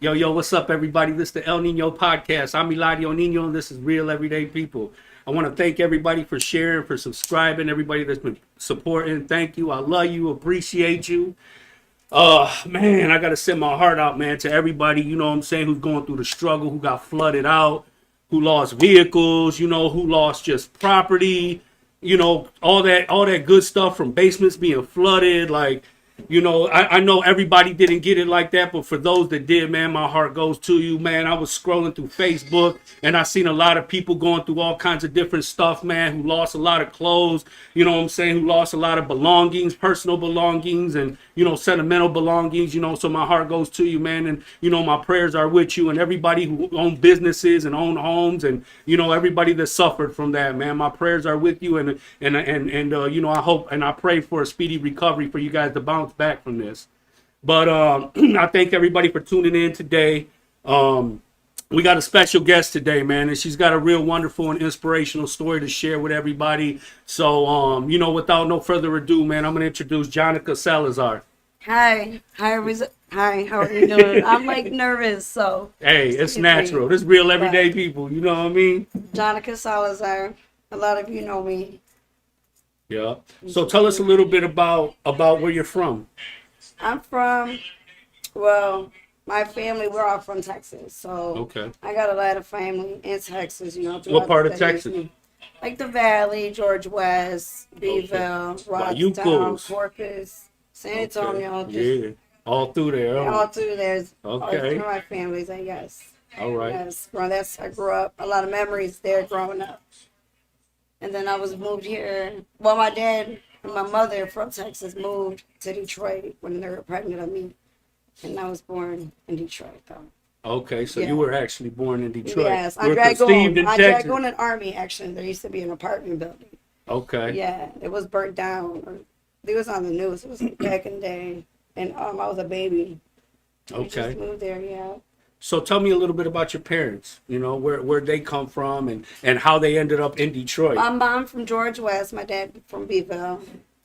Yo, what's up, everybody? This is the El Nino podcast. I'm Eladio Nino, and this is Real Everyday People. I want to thank everybody for sharing, for subscribing, everybody that's been supporting. Thank you. I love you, appreciate you. Man, I got to send my heart out, man, to everybody, you know what I'm saying, who's going through the struggle, who got flooded out, who lost vehicles, who lost just property, all that good stuff from basements being flooded. Like, I know everybody didn't get it like that, but for those that did, man, my heart goes to you, man. I was scrolling through Facebook and I seen a lot of people going through all kinds of different stuff, man, who lost a lot of clothes, you know what I'm saying, who lost a lot of belongings, personal belongings, and, sentimental belongings, so my heart goes to you, man. And, my prayers are with you and everybody who own businesses and own homes and, everybody that suffered from that, man. My prayers are with you and I hope and I pray for a speedy recovery for you guys to bounce back from this. But I thank everybody for tuning in today. We got a special guest today, man, and she's got a real wonderful and inspirational story to share with everybody. So, without no further ado, man, I'm going to introduce Johnica Salazar. Hi, how are you doing? I'm like nervous, so. Hey, it's natural. This is Real Everyday People, you know what I mean? Johnica Salazar. A lot of you know me. Yeah. So tell us a little bit about where you're from. I'm from, my family, we're all from Texas. So Okay. I got a lot of family in Texas, What part of Texas? Like the Valley, George West, Beeville, Rocktown, Corpus, San Antonio. Okay. Yeah. All through there. All through there. Okay. All through my families, I guess. All right. Yes. Well, I grew up, a lot of memories there growing up. And then I was moved here. Well, my dad and my mother from Texas moved to Detroit when they were pregnant of me. And I was born in Detroit, though. Okay, so you were actually born in Detroit. Yes, I Dragoon in Army, actually. There used to be an apartment building. Okay. Yeah, it was burnt down. It was on the news. It was back in the day. And I was a baby. Okay. We just moved there, yeah. So tell me a little bit about your parents, where they come from and how they ended up in Detroit. My mom from George West, my dad from Beeville.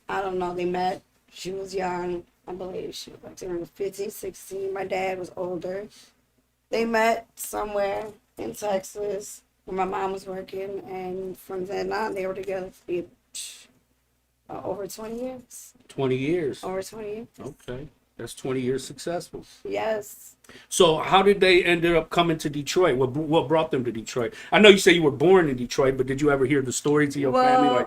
I don't know, they met. She was young, I believe. She was like 15, 16. My dad was older. They met somewhere in Texas where my mom was working, and from then on, they were together for over 20 years. 20 years? Over 20 years. Okay. That's 20 years successful. Yes. So how did they end up coming to Detroit? What brought them to Detroit? I know you say you were born in Detroit, but did you ever hear the stories of your family?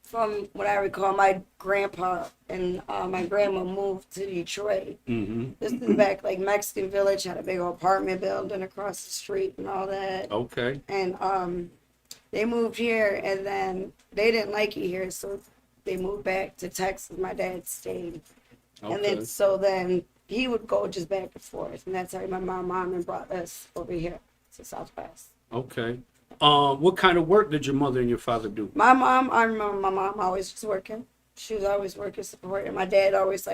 From what I recall, my grandpa and my grandma moved to Detroit. Mm-hmm. This is back, like, Mexican Village had a big apartment building across the street and all that. Okay. And they moved here, and then they didn't like it here, so they moved back to Texas. My dad stayed. Okay. And then he would go just back and forth, and that's how my mom brought us over here to Southwest. Okay. What kind of work did your mother and your father do? I remember my mom always was working. She was always working, supporting. My dad always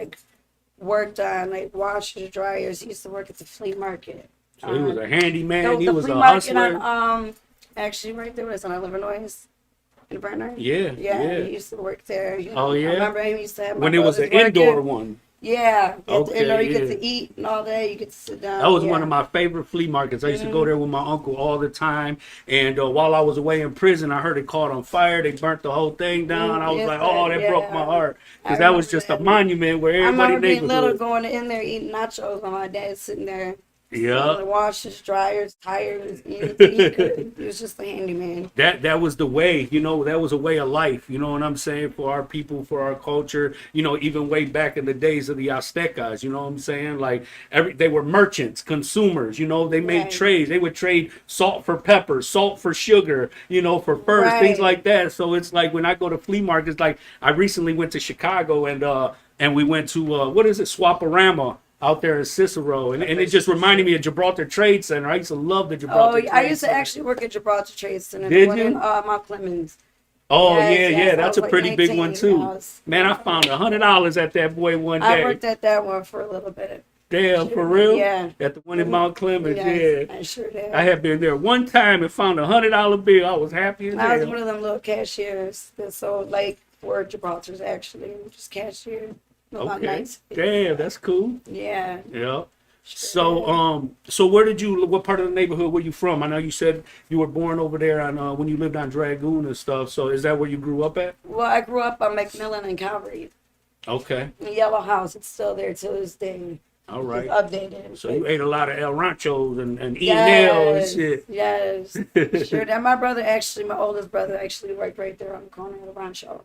worked on washers, dryers. He used to work at the flea market. So he was a handyman. He was a hustler. Actually, right there was on Illinois. In Brenner? Yeah. He used to work there. Oh, yeah? I remember he used to have when it was an indoor one. Yeah. Okay, you get to eat and all that. You get to sit down. That was one of my favorite flea markets. I used to go there with my uncle all the time. And while I was away in prison, I heard it caught on fire. They burnt the whole thing down. I was like, that broke my heart. Because that was just a monument where everybody. I remember being little, going in there eating nachos while my dad's sitting there. Yeah. Washers, dryers, tires, anything he could. He was just a handyman. That was the way, that was a way of life, you know what I'm saying, for our people, for our culture, even way back in the days of the Aztecas, you know what I'm saying? Like they were merchants, consumers, they made trades. They would trade salt for pepper, salt for sugar, for furs, things like that. So it's like when I go to flea markets, like I recently went to Chicago and we went to Swaparama out there in Cicero, and it just reminded me of Gibraltar Trade Center. I used to love the Gibraltar Trade Center. I used to actually work at Gibraltar Trade Center. Did you? In Mount Clemens. Oh, Yes, yeah, that's a pretty big one, too. Man, I found $100 at that boy one day. I worked at that one for a little bit. Damn, for real? Yeah. At the one in Mount Clemens, Yes, yeah. I sure did. I had been there one time and found $100 bill. I was happy as hell. I was one of them little cashiers that sold, for Gibraltar's, actually. Just cashier. Okay. Damn, that's cool. Yeah. Yeah. So what part of the neighborhood were you from? I know you said you were born over there on when you lived on Dragoon and stuff. So is that where you grew up at? Well, I grew up on McMillan and Calvary. Okay. The yellow house, it's still there to this day. All right. It's updated. So you ate a lot of El Ranchos and E&L and shit. Yes. Sure. That my oldest brother actually worked right there on the corner of the Rancho.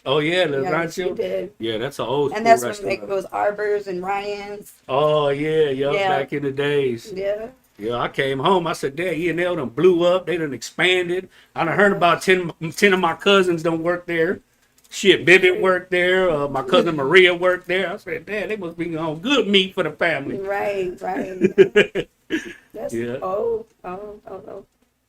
Oh yeah, the Yes, Rancho. he did. Yeah, that's an old school And that's when restaurant. it was Arbors and Ryan's. Oh yeah, Yeah. back in the days. Yeah. Yeah, I came home. I said, Dad, E&L done blew up. They done expanded. I done heard about 10 of my cousins don't work there. Shit, Vivid worked there. My cousin Maria worked there. I said, Dad, they must be on good meat for the family. Right. That's Yeah. oh.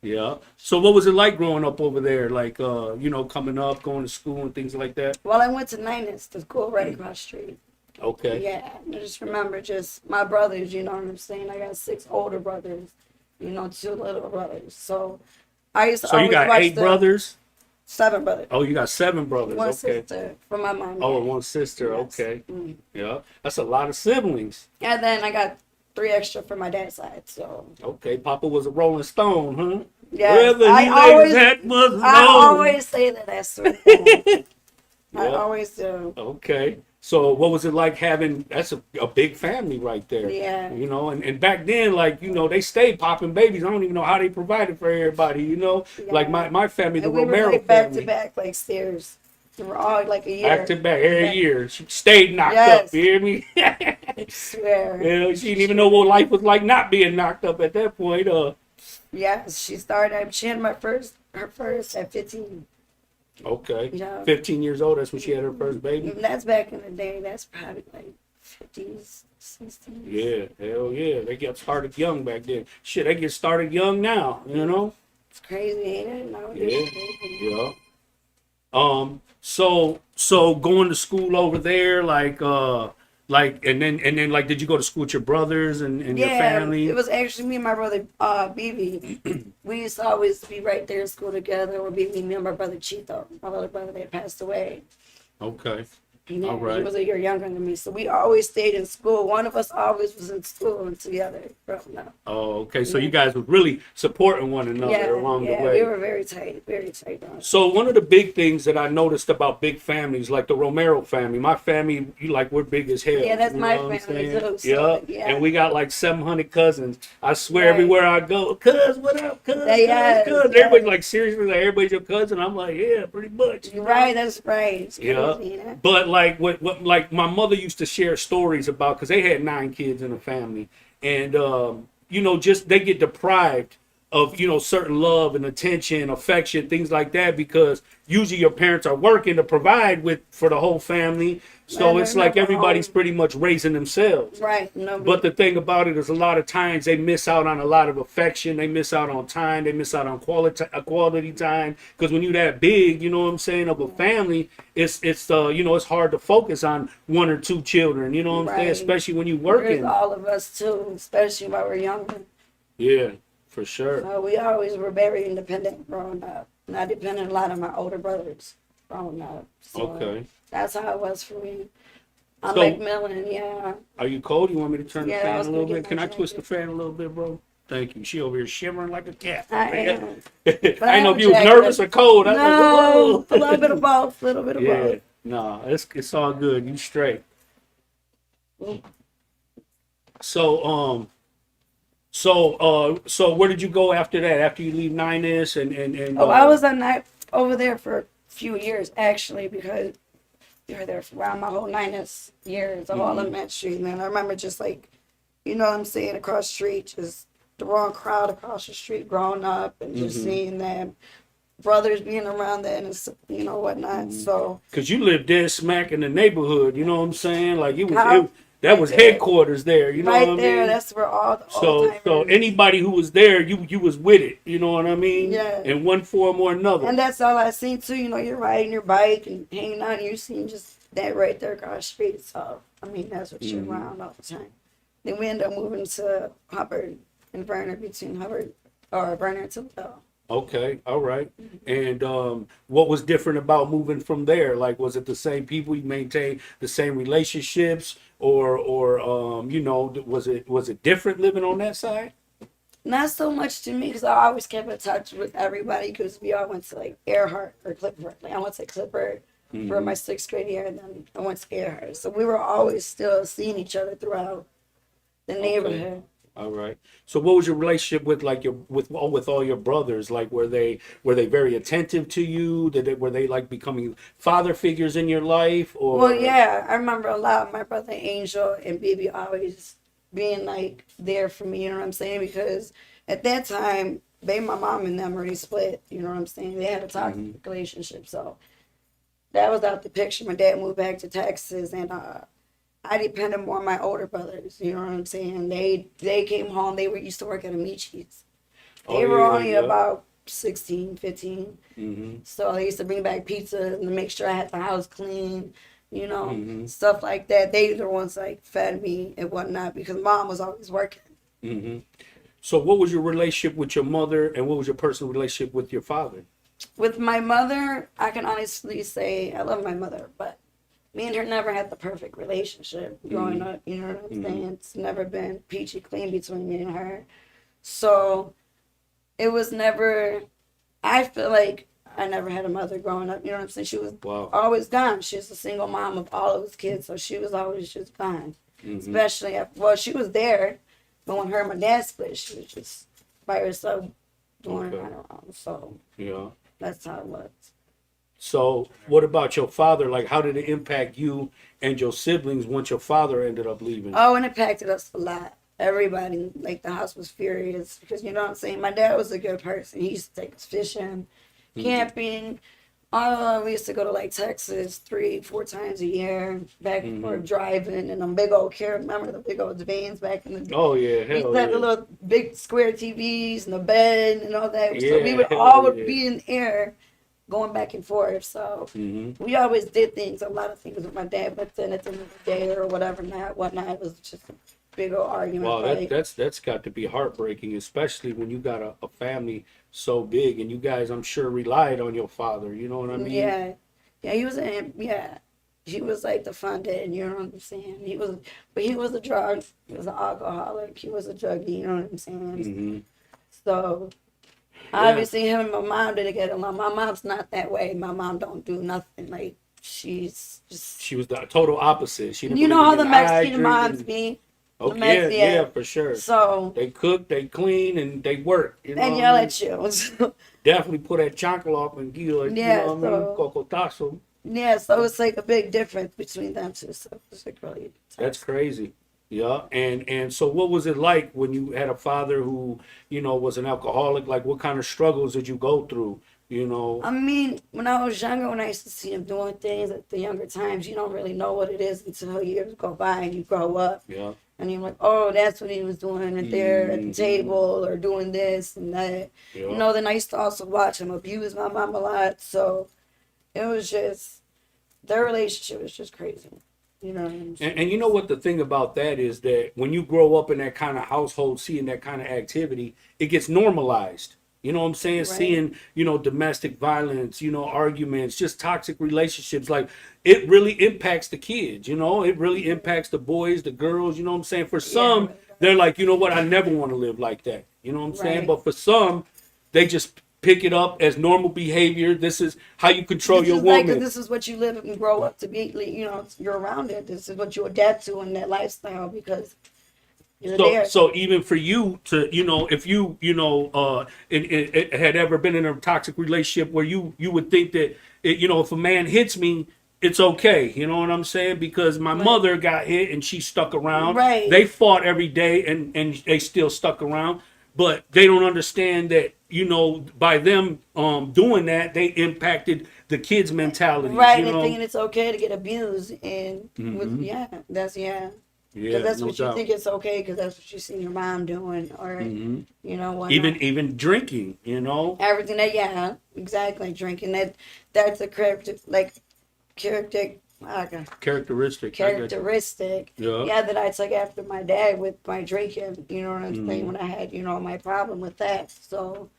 Yeah. So what was it like growing up over there? Like, coming up, going to school and things like that? Well, I went to NINO, the school right across the street. Okay. Yeah, I just remember my brothers, you know what I'm saying? I got 6 older brothers, 2 little brothers. So I used to So you always got watch 8 brothers? 7 brothers. Oh, you got 7 brothers. One Okay. sister from my mom. Oh, yeah. 1 sister. Yes. Okay. Mm. Yeah. That's a lot of siblings. And then I got 3 extra from my dad's side, so. Okay. Papa was a Rolling Stone, huh? Yeah, Whether he lays that was known. I always say that. That's sort of thing. I Yeah. always do. Okay. So what was it like having, that's a big family right there. Yeah. And back then, like, they stayed popping babies. I don't even know how they provided for everybody, Yeah. Like my family, the And we were Romero like back family. to back, like stairs. We were all like a year. Back to back every year. She stayed knocked Yes. up, you hear me? I swear. She didn't even know what life was like not being knocked up at that point. Yes, she started. She had her first at 15. Okay. Yeah. 15 years old, that's when she had her first baby? And that's back in the day. That's probably like 50s, 60s. Yeah, hell yeah. They got started young back then. Shit, they get started young now, It's crazy, ain't it? Nowadays. Yeah. So going to school over there, and then like, did you go to school with your brothers and your family? It was actually me and my brother, BB. We used to always be right there in school together, or BB, me and my brother Chito, my little brother that passed away. Okay. Yeah, All right. He was a year younger than me, so we always stayed in school. One of us always was in school and together growing up. Oh, okay. So you guys were really supporting one another along the way. We were very tight. So one of the big things that I noticed about big families, like the Romero family, my family, we're big as hell. Yeah, that's you my know what I'm family saying? too, so, yeah. And we got like 700 cousins. I swear Right. everywhere I go, cuz, what up, cuz? Yes, Cuz. yes. Everybody's like, seriously, like everybody's your cousin. I'm like, yeah, pretty much. You're right, that's right. It's Yeah, crazy, you know? but like like my mother used to share stories about, because they had 9 kids in the family, and just they get deprived of certain love and attention, affection, things like that, because usually your parents are working to provide for the whole family. So And it's they're like never everybody's home. pretty much raising themselves. Right. No, But the thing about it is, a lot of times they miss out on a lot of affection. They miss out on time. They miss out on quality time. Because when you're that big, you know what I'm saying, of a family, it's hard to focus on 1 or 2 children. You know what I'm saying, Right. especially when you're there's working. all of us too, especially when we're younger. Yeah, for sure. So we always were very independent growing up. And I depended a lot on my older brothers growing up. So Okay. that's how it was for me. I'm So- McMillan, yeah. Are you cold? You want me to turn Yeah, the I fan was a little gonna bit? get Can my I twist the jacket. fan a little bit, bro? Thank you. She over here shivering like a cat. I am. I didn't know if you was jacket. nervous or cold. I was No, like, a little bit of both. Yeah, both. no, it's all good. You straight. So so where did you go after that? After you leave Ninus and Oh, I was on that over there for a few years actually, because you were there for around my whole 9 years, the whole elementary. And then I remember just like, you know what I'm saying, across the street, just the wrong crowd across the street growing up, and just seeing them brothers being around that and whatnot. So because you lived dead smack in the neighborhood. You know what I'm saying? Like How- that was right there. headquarters there. You know right what I there, mean? that's where all the So old-timers- anybody who was there, you was with it. You know what I mean? Yeah. In one form or another. And that's all I seen too. You're riding your bike and hanging out, and you seen just that right there across the street. So I mean, that's what you're around all the time. Then we ended up moving to Hubbard and Verner, between Hubbard or Verner and Toledo. Okay, all right. And what was different about moving from there? Like, was it the same people you maintained the same relationships, or was it different living on that side? Not so much to me because I always kept in touch with everybody because we all went to like Earhart or Clifford. Like I went to Clifford for Hmm. my sixth grade year, and then I went to Earhart. So we were always still seeing each other throughout the Okay. neighborhood. All right. So what was your relationship with like your with all your brothers? Like were they very attentive to you? Were they like becoming father figures in your life Well, or yeah, I remember a lot of my brother Angel and Bibi always being like there for me. You know what I'm saying? Because at that time, my mom and them already split. You know what I'm saying? They had a toxic hmm relationship, so that was out the picture. My dad moved back to Texas, and I depended more on my older brothers. You know what I'm saying? They came home. They were used to work at Amici's. Oh They were yeah, only yeah. about 16, 15. hmm So they used to bring back pizza and make sure I had the house clean, hmm stuff like that. They were the ones like fed me and whatnot because mom was always working. hmm So what was your relationship with your mother and what was your personal relationship with your father? With my mother, I can honestly say I love my mother, but me and her never had the perfect relationship growing hmm up. You know what I'm hmm saying? It's never been peachy clean between me and her. So it was never, I feel like I never had a mother growing up. You know what I'm saying? She was Wow. always gone. She was a single mom of all of his kids, so she was always just gone. hmm Especially after, well, she was there, but when her and my dad split, she was just by herself doing Okay. her own. So Yeah. that's how it was. So what about your father? Like how did it impact you and your siblings once your father ended up leaving? Oh, and it impacted us a lot. Everybody, like the house was furious because you know what I'm saying. My dad was a good person. He used to take us fishing, hmm camping. We used to go to like Texas 3, 4 times a year, back and hmm forth driving in them big old car. Remember the big old vans back in the day? Oh yeah, We used hell to have the yeah. little big square TVs and the bed and all that. So we Yeah, would hell all would yeah. be in the air going back and forth. So hmm we always did things, a lot of things with my dad. But then at the end of the day or whatnot, it was just a big old argument Wow, that fight. that's got to be heartbreaking, especially when you got a family so big and you guys, I'm sure, relied on your father. You know what I mean? Yeah, yeah, yeah. He was like the fun dad, you know what I'm saying? But he was he was an alcoholic, he was a druggie, you know what I'm saying? hmm So Yeah, obviously him and my mom didn't get along. My mom's not that way. My mom don't do nothing. Like she's just, she was the total opposite. She didn't you believe know in how the getting Mexican moms hydrated. be, the Okay, Mex, yeah, yeah, yeah. for sure. So They cook, they clean, and they work. You know and what I yell mean? at you. Definitely put that chancla off and give you, you Yeah, know what I mean? so Cocotazo. yeah, so it's like a big difference between them two. So it's like really That's tough. crazy. Yeah. And so what was it like when you had a father who, was an alcoholic? Like what kind of struggles did you go through? You know? I mean, when I was younger, when I used to see him doing things at the younger times, you don't really know what it is until years go by and you grow up. Yeah. And you're like, oh, that's what he was doing at there at the hmm table or doing this and that. Yeah. Then I used to also watch him abuse my mom a lot. So it was just, their relationship was just crazy. You know what I'm And saying? you know what the thing about that is that when you grow up in that kind of household, seeing that kind of activity, it gets normalized. You know what I'm saying? Right. Seeing, domestic violence, arguments, just toxic relationships, like it really impacts the kids, it really Yeah, impacts the boys, the girls, you know what I'm saying? For yeah, it some, really they're does. like, you know what, I never want to live like that. You know what I'm saying? Right. But for some, they just pick it up as normal behavior. This is how you control This your is like, 'cause woman. this is what you live and grow up to be. You're around it. This is what you adapt to in that lifestyle because you're So, there. so even for you to, if you, it had ever been in a toxic relationship where you would think that, if a man hits me, it's okay. You know what I'm saying? Because my Right. mother got hit and she stuck around. Right. They fought every day and they still stuck around. But they don't understand that, by them doing that, they impacted the kids' mentalities. Right. And thinking it's okay to get abused. And Hmm. yeah. Because Yeah, that's no what you doubt. think it's okay because that's what you see your mom doing or, Hmm. whatnot. Even drinking. Everything that, yeah, exactly. Drinking that's a character, like Characteristic. I got you. characteristic, Yeah. yeah, that I took after my dad with my drinking, you know what I'm saying, Hmm. when I had, my problem with that. So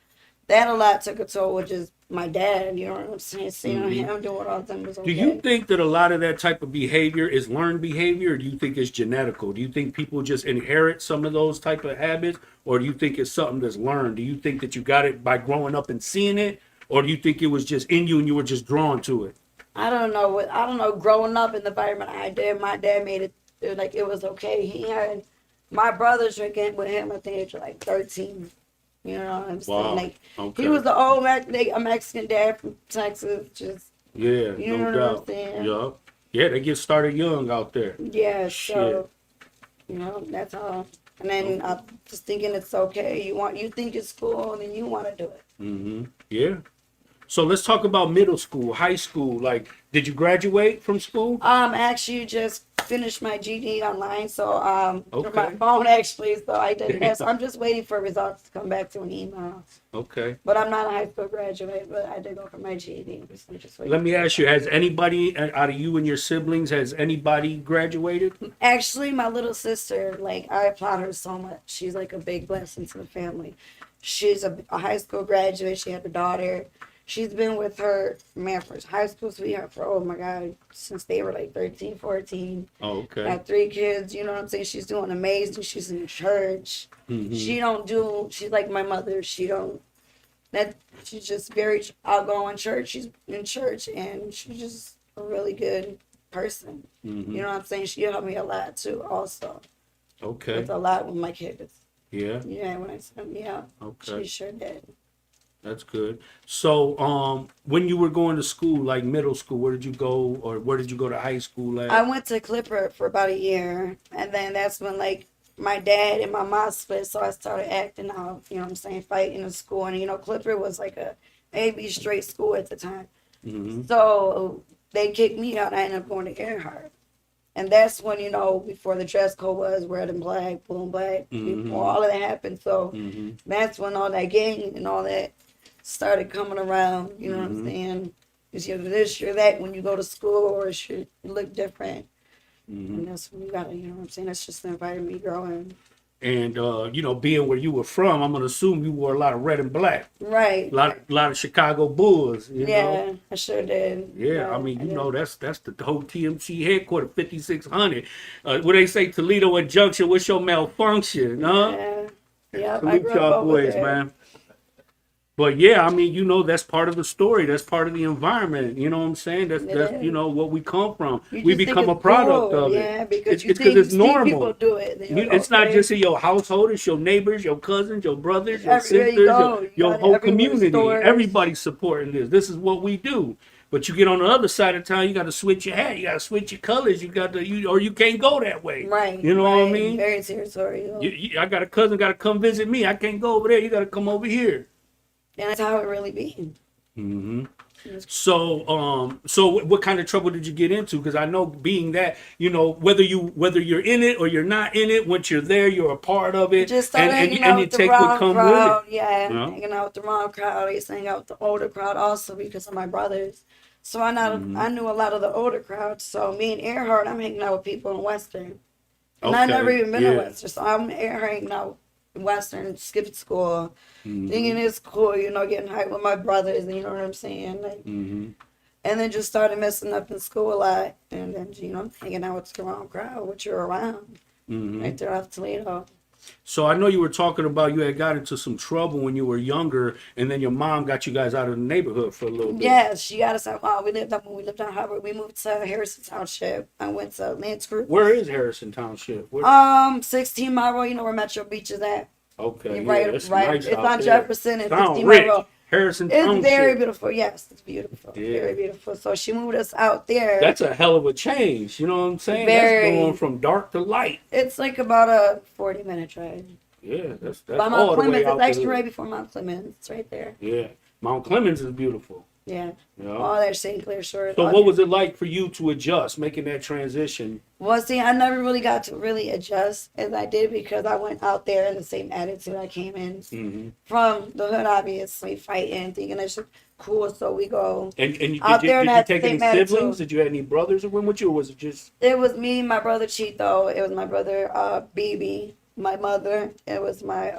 that a lot took a toll with just my dad, you know what I'm saying? Seeing Mhm. him doing all them was Do you okay. think that a lot of that type of behavior is learned behavior, or do you think it's genetical? Do you think people just inherit some of those type of habits, or do you think it's something that's learned? Do you think that you got it by growing up and seeing it, or do you think it was just in you and you were just drawn to it? I don't know. Growing up in the environment I did, my dad made it like it was okay. He had my brother drinking with him at the age of like 13. You know what I'm saying? Wow. Like he Okay. was the a Mexican dad from Texas. Just Yeah, you no know what I'm doubt. saying? Yeah. Yeah, they get started young out there. Yeah. Shit. So that's all. And then I just thinking it's okay. You think it's cool, and then you want to do it. Mm-hmm. Yeah. So let's talk about middle school, high school. Like, did you graduate from school? Actually just finished my GD online, so through my Okay. phone actually. So I did that. So I'm just waiting for results to come back to an email. Okay. But I'm not a high school graduate, but I did go for my GED. So I'm just waiting Let me for ask you, has anybody out of you and your siblings, has anybody graduated? Actually, my little sister, like I applaud her so much. She's like a big blessing to the family. She's a high school graduate. She had a daughter. She's been with her man for high school sweetheart for oh my god since they were like 13, 14. Oh, okay. Got 3 kids. You know what I'm saying? She's doing amazing. She's in church. Mm-hmm. She's like my mother. She's just very outgoing church. She's in church and she's just a really good person. Mm-hmm. You know what I'm saying? She helped me a lot too, also. Okay. With a lot with my kids. Yeah. Yeah, when I said yeah. Okay. She sure did. That's good. So, when you were going to school, like middle school, where did you go, or where did you go to high school at? I went to Clipper for about a year, and then that's when like my dad and my mom split, so I started acting out. You know what I'm saying? Fighting in school, and Clipper was like a AB straight school at the time. Mm-hmm. So they kicked me out. I ended up going to Earhart. And that's when, before the dress code was red and black, blue and black, Mm-hmm. before all of that happened. So Mm-hmm. that's when all that gang and all that started coming around. You know what I'm Mhm. saying? It's either this or that when you go to school, or it should look different. Mm-hmm. And that's when you got to, you know what I'm saying? That's just the environment you grow in. And being where you were from, I'm gonna assume you wore a lot of red and black, Right. a lot of Chicago Bulls. You know. Yeah, I sure did. Yeah, I mean, that's the whole TMC headquarters, 5600. What they say, Toledo and Junction, what's your malfunction, huh? Yeah. Yeah, I Salute grew up y'all over boys, there. man. But yeah, I mean, that's part of the story. That's part of the environment. You know what I'm saying? That's It that's is. what we come from. You We just think become a it's product cool, of yeah, it. because It's you because think it's you see normal. people do it. Then you're like, It's not okay. just in your household. It's your neighbors, your cousins, your brothers, your Everywhere you sisters, go, you your got it whole everywhere, community. stores. Everybody's supporting this. This is what we do. But you get on the other side of town, you got to switch your hat. You got to switch your colors. You got to, or you can't go that way. Right. You know what I right. mean? Very territorial. I got a cousin got to come visit me. I can't go over there. You got to come over here. And that's how it really be. Mm-hmm. So what kind of trouble did you get into? Because I know being that, whether you're in it or you're not in it, once you're there, you're a part of it. Just started hanging out with the take what wrong come crowd. with it. Yeah, You know? hanging out with the wrong crowd. I used to hang out with the older crowd also because of my brothers. So I knew a lot of the older crowd. So me and Earhart, I'm hanging out with people in Western. And I never even been to Western. So I'm in Earhart hanging out in Western, skipping school. Thinking it's cool, getting hyped with my brothers, you know what I'm saying? Like, Mm-hmm. and then just started messing up in school a lot. And then, hanging out with the wrong crowd, which you're around. Mm-hmm. Right there off Toledo. So I know you were talking about you had got into some trouble when you were younger, and then your mom got you guys out of the neighborhood for a little bit. Yes, she got us out. When we lived on Harvard. We moved to Harrison Township. I went to Lance Group. Where is Harrison Township? Where? 16 Mile Road. You know where Metro Beach is at? Okay, Right. It's nice It's out on there. Jefferson and Sound 16 rich. Mile Road. Harrison It's Township. very beautiful. Yes, it's beautiful. Yeah. Very beautiful. So she moved us out there. That's a hell of a change. You know what I'm saying? Very. That's going from dark to light. It's like about a 40-minute drive. Yeah, that's By all Mount the Clemens, way out it's actually there. right before Mount Clemens. It's right there. Yeah, Mount Clemens is beautiful. Yeah. Yeah. All that St. Clair Shores. So all what that. was it like for you to adjust, making that transition? Well, see, I never really got to really adjust as I did because I went out there in the same attitude I came in Mm-hmm. from the hood, obviously, fighting, thinking it's cool, so we go. And did Out there and you had take the any same attitude. siblings? Did you have any brothers that went with you, or was it just? It was me, my brother Chito, it was my brother BB, my mother, it was my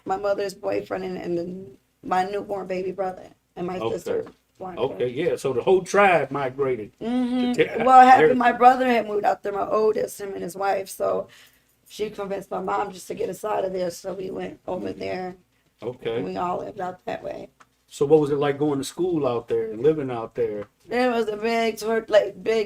mother's boyfriend, and then my newborn baby brother and my Okay. sister. Blanca. Okay, yeah. So the whole tribe migrated. Well, it happened. My brother had moved out there, my oldest, him and his wife. So she convinced my mom just to get us out of there. So we went over there. Okay. And we all lived out that way. So what was it like going to school out there and living out there? It was a big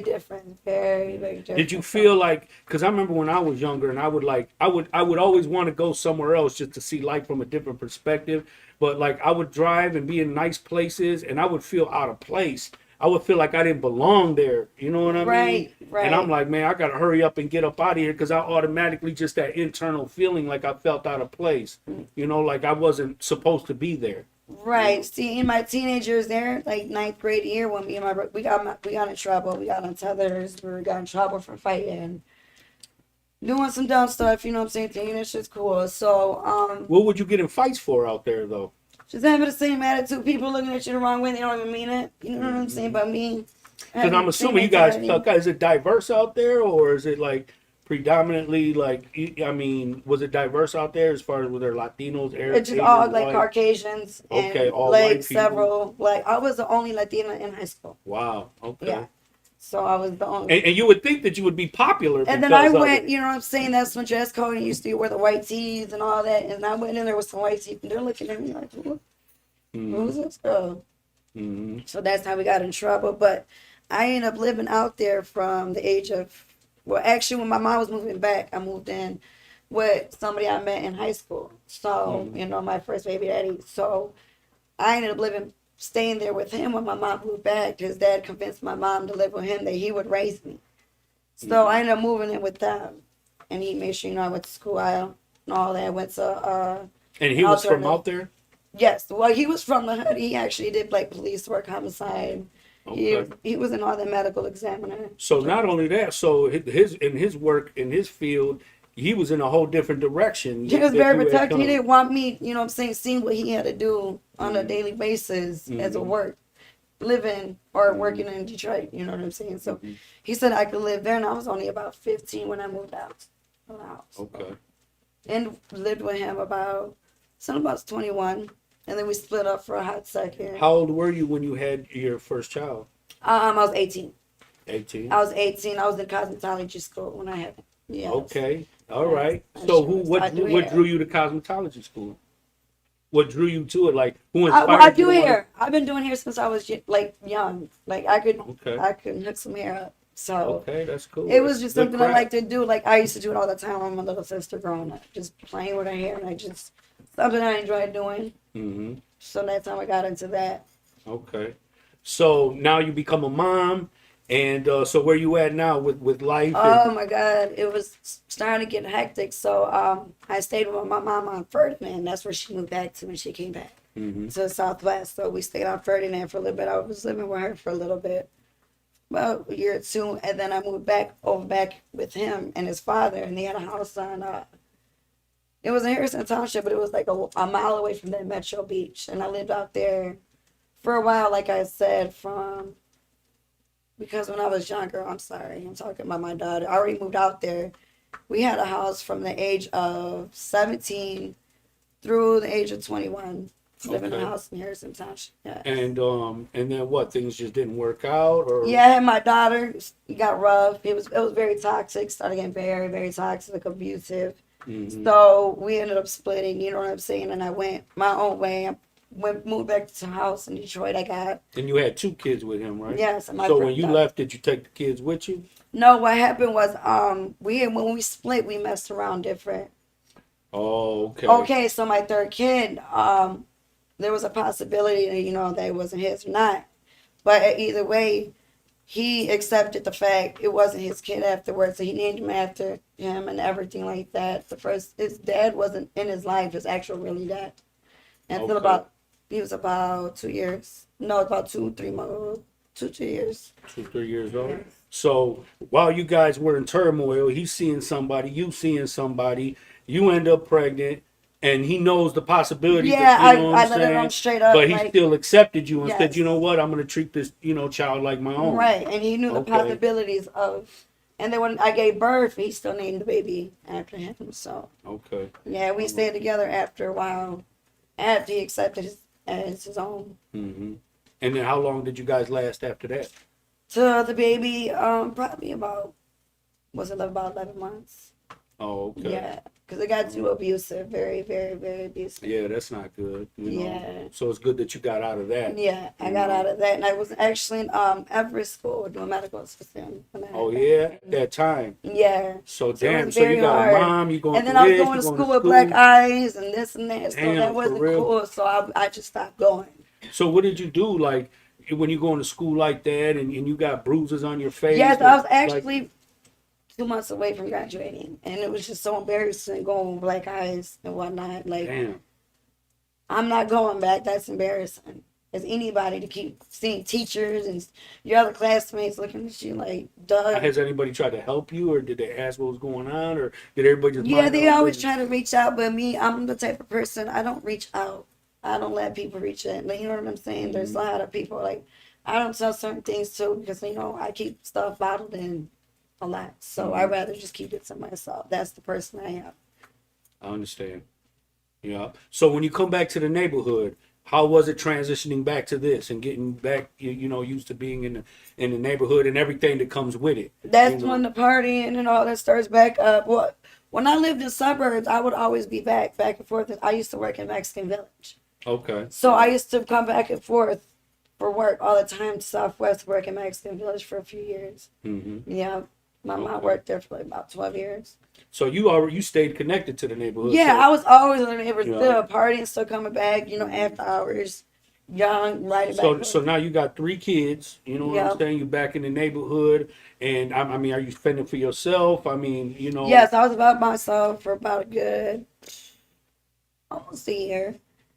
difference, very big difference. Did you feel like? Because I remember when I was younger, and I would always want to go somewhere else just to see life from a different perspective. But like I would drive and be in nice places, and I would feel out of place. I would feel like I didn't belong there. You know what I mean? Right, right. And I'm like, man, I gotta hurry up and get up out of here because I automatically just that internal feeling like I felt out of place. You know, like I wasn't supposed to be there. Right. See, in my teenage years there, like ninth grade year, when me and we got in trouble. We got on tethers. We got in trouble for fighting, doing some dumb stuff. You know what I'm saying? Thinking that shit's cool. So, What would you get in fights for out there though? just having the same attitude. People looking at you the wrong way. They don't even mean it. You know what I'm saying? But me. Because I'm assuming you guys, is it diverse out there, or is it like predominantly like? I mean, was it diverse out there as far as were there Latinos, Arabs? It's just all like Caucasians. And Okay, all like white people. several. Like I was the only Latina in high school. Wow. Okay. Yeah. So I was the only. And you would think that you would be popular. And then I because of went, it. you know what I'm saying? That's when dress code and used to wear the white tees and all that. And I went in there with some white tees and they're looking at me like, who's this girl? Mm-hmm. So that's how we got in trouble. But I ended up living out there from the age of, well, actually, when my mom was moving back, I moved in with somebody I met in high school. So, you know, my first baby daddy. So I ended up staying there with him when my mom moved back. His dad convinced my mom to live with him that he would raise me. So I ended up moving in with them. And he made sure, you know, I went to school and all that. I went to, And he was from out there? yes. Well, he was from the hood. He actually did like police work, homicide. Okay. He was an all the medical examiner. So not only that, so his work in his field, he was in a whole different direction. He was that very you had protective. come. He didn't want me, you know what I'm saying, seeing what he had to do on a daily basis as a work, living or working in Detroit, you know what I'm saying? So he said I could live there, and I was only about 15 when I moved out of the house. Okay. And lived with him about 21, and then we split up for a hot second. How old were you when you had your first child? I was 18. 18. I was 18. I was in cosmetology school when I had it. Yeah. Okay. All right. I So sure what hair. drew you to cosmetology school? What drew you to it? Like who I inspired do you? hair. I've been doing hair since I was like young. Like I could hook some hair up. So Okay, that's cool. it was just Good something I craft. like to do. Like I used to do it all the time with my little sister growing up, just playing with her hair, and something I enjoyed doing. Mm-hmm. So that's how I got into that. Okay. So now you become a mom, and so where you at now with life? Oh my God, it was starting to get hectic. So I stayed with my mom on Ferdinand. That's where she moved back to when she came back to the Southwest. So we stayed on Ferdinand for a little bit. I was living with her for a little bit, about a year or two, and then I moved back with him and his father, and they had a house on. It was in Harrison Township, but it was like a mile away from the Metro Beach, and I lived out there for a while, like I said, because when I was younger, I'm sorry, I'm talking about my daughter. I already moved out there. We had a house from the age of 17 through the age of 21. Living in a house in Harrison Township. Yeah. And then what? Things just didn't work out, or Yeah, I had my daughter. It got rough. It was very toxic. Started getting very, very toxic, abusive. So we ended up splitting. You know what I'm saying? And I went my own way. Moved back to the house in Detroit. And you had 2 kids with him, right? Yes. And So when you left, did you take the kids with you? No, what happened was when we split, we messed around different. Oh, okay. Okay, so my third kid, there was a possibility that, you know, that it wasn't his or not. But either way, he accepted the fact it wasn't his kid afterwards. So he named him after him and everything like that. His dad wasn't in his life, his actual really dad. Until he was about 2 years. No, about 2-3 months. 2 years. 2-3 years old. So while you guys were in turmoil, he's seeing somebody, you seeing somebody, you end up pregnant, and he knows the possibility. Yeah, that, you know what I I'm let saying? it on straight up. But he still accepted you and said, Yes. you know what, I'm going to treat this, child like my own. Right, and he knew the possibilities of. And then when I gave birth, he still named the baby after him. So Okay. yeah, we stayed together after a while. After he accepted as his own. And then how long did you guys last after that? So the baby, probably about 11 months. Oh, okay. Yeah, because it got too abusive, very, very, very abusive. Yeah, that's not good. You know? Yeah. So it's good that you got out of that. Yeah, I got out of that, and I was actually in Everett School doing medical assistant. Oh yeah, at that time. Yeah. So it damn, was so you very got hard. a mom, you going And then through I was this, going you to going school to with school. black eyes and this and that, so Damn, that for wasn't real? cool. So I just stopped going. So what did you do, like, when you going to school like that, and you got bruises on your face? Yes, I was like, actually 2 months away from graduating, and it was just so embarrassing going with black eyes and whatnot. Like, damn. I'm not going back. That's embarrassing. As anybody to keep seeing teachers and your other classmates looking at you like, duh. Has anybody tried to help you, or did they ask what was going on, or did everybody just Yeah, mind they their own always business? try to reach out, but me, I'm the type of person, I don't reach out. I don't let people reach in. Like, you know what I'm saying? There's a lot of people, like, I don't tell certain things too because, I keep stuff bottled in a lot. So I'd rather just keep it to myself. That's the person I am. I understand. Yeah. So when you come back to the neighborhood, how was it transitioning back to this and getting back, used to being in the neighborhood and everything that comes with it? That's You know? when the partying and all that starts back up. Well, when I lived in suburbs, I would always be back and forth. I used to work in Mexican Village. Okay. So I used to come back and forth for work all the time to Southwest, work in Mexican Village for a few years. Yeah, my mom worked there for like about 12 years. So you stayed connected to the neighborhood. Yeah, so, I was always in the neighborhood, Yeah. still partying, still coming back, after hours, young, riding back. So now you got 3 kids. You know what I'm Yep. saying? You back in the neighborhood, and I mean, are you fending for yourself? I mean, Yes, I was about myself for about a good, almost a year.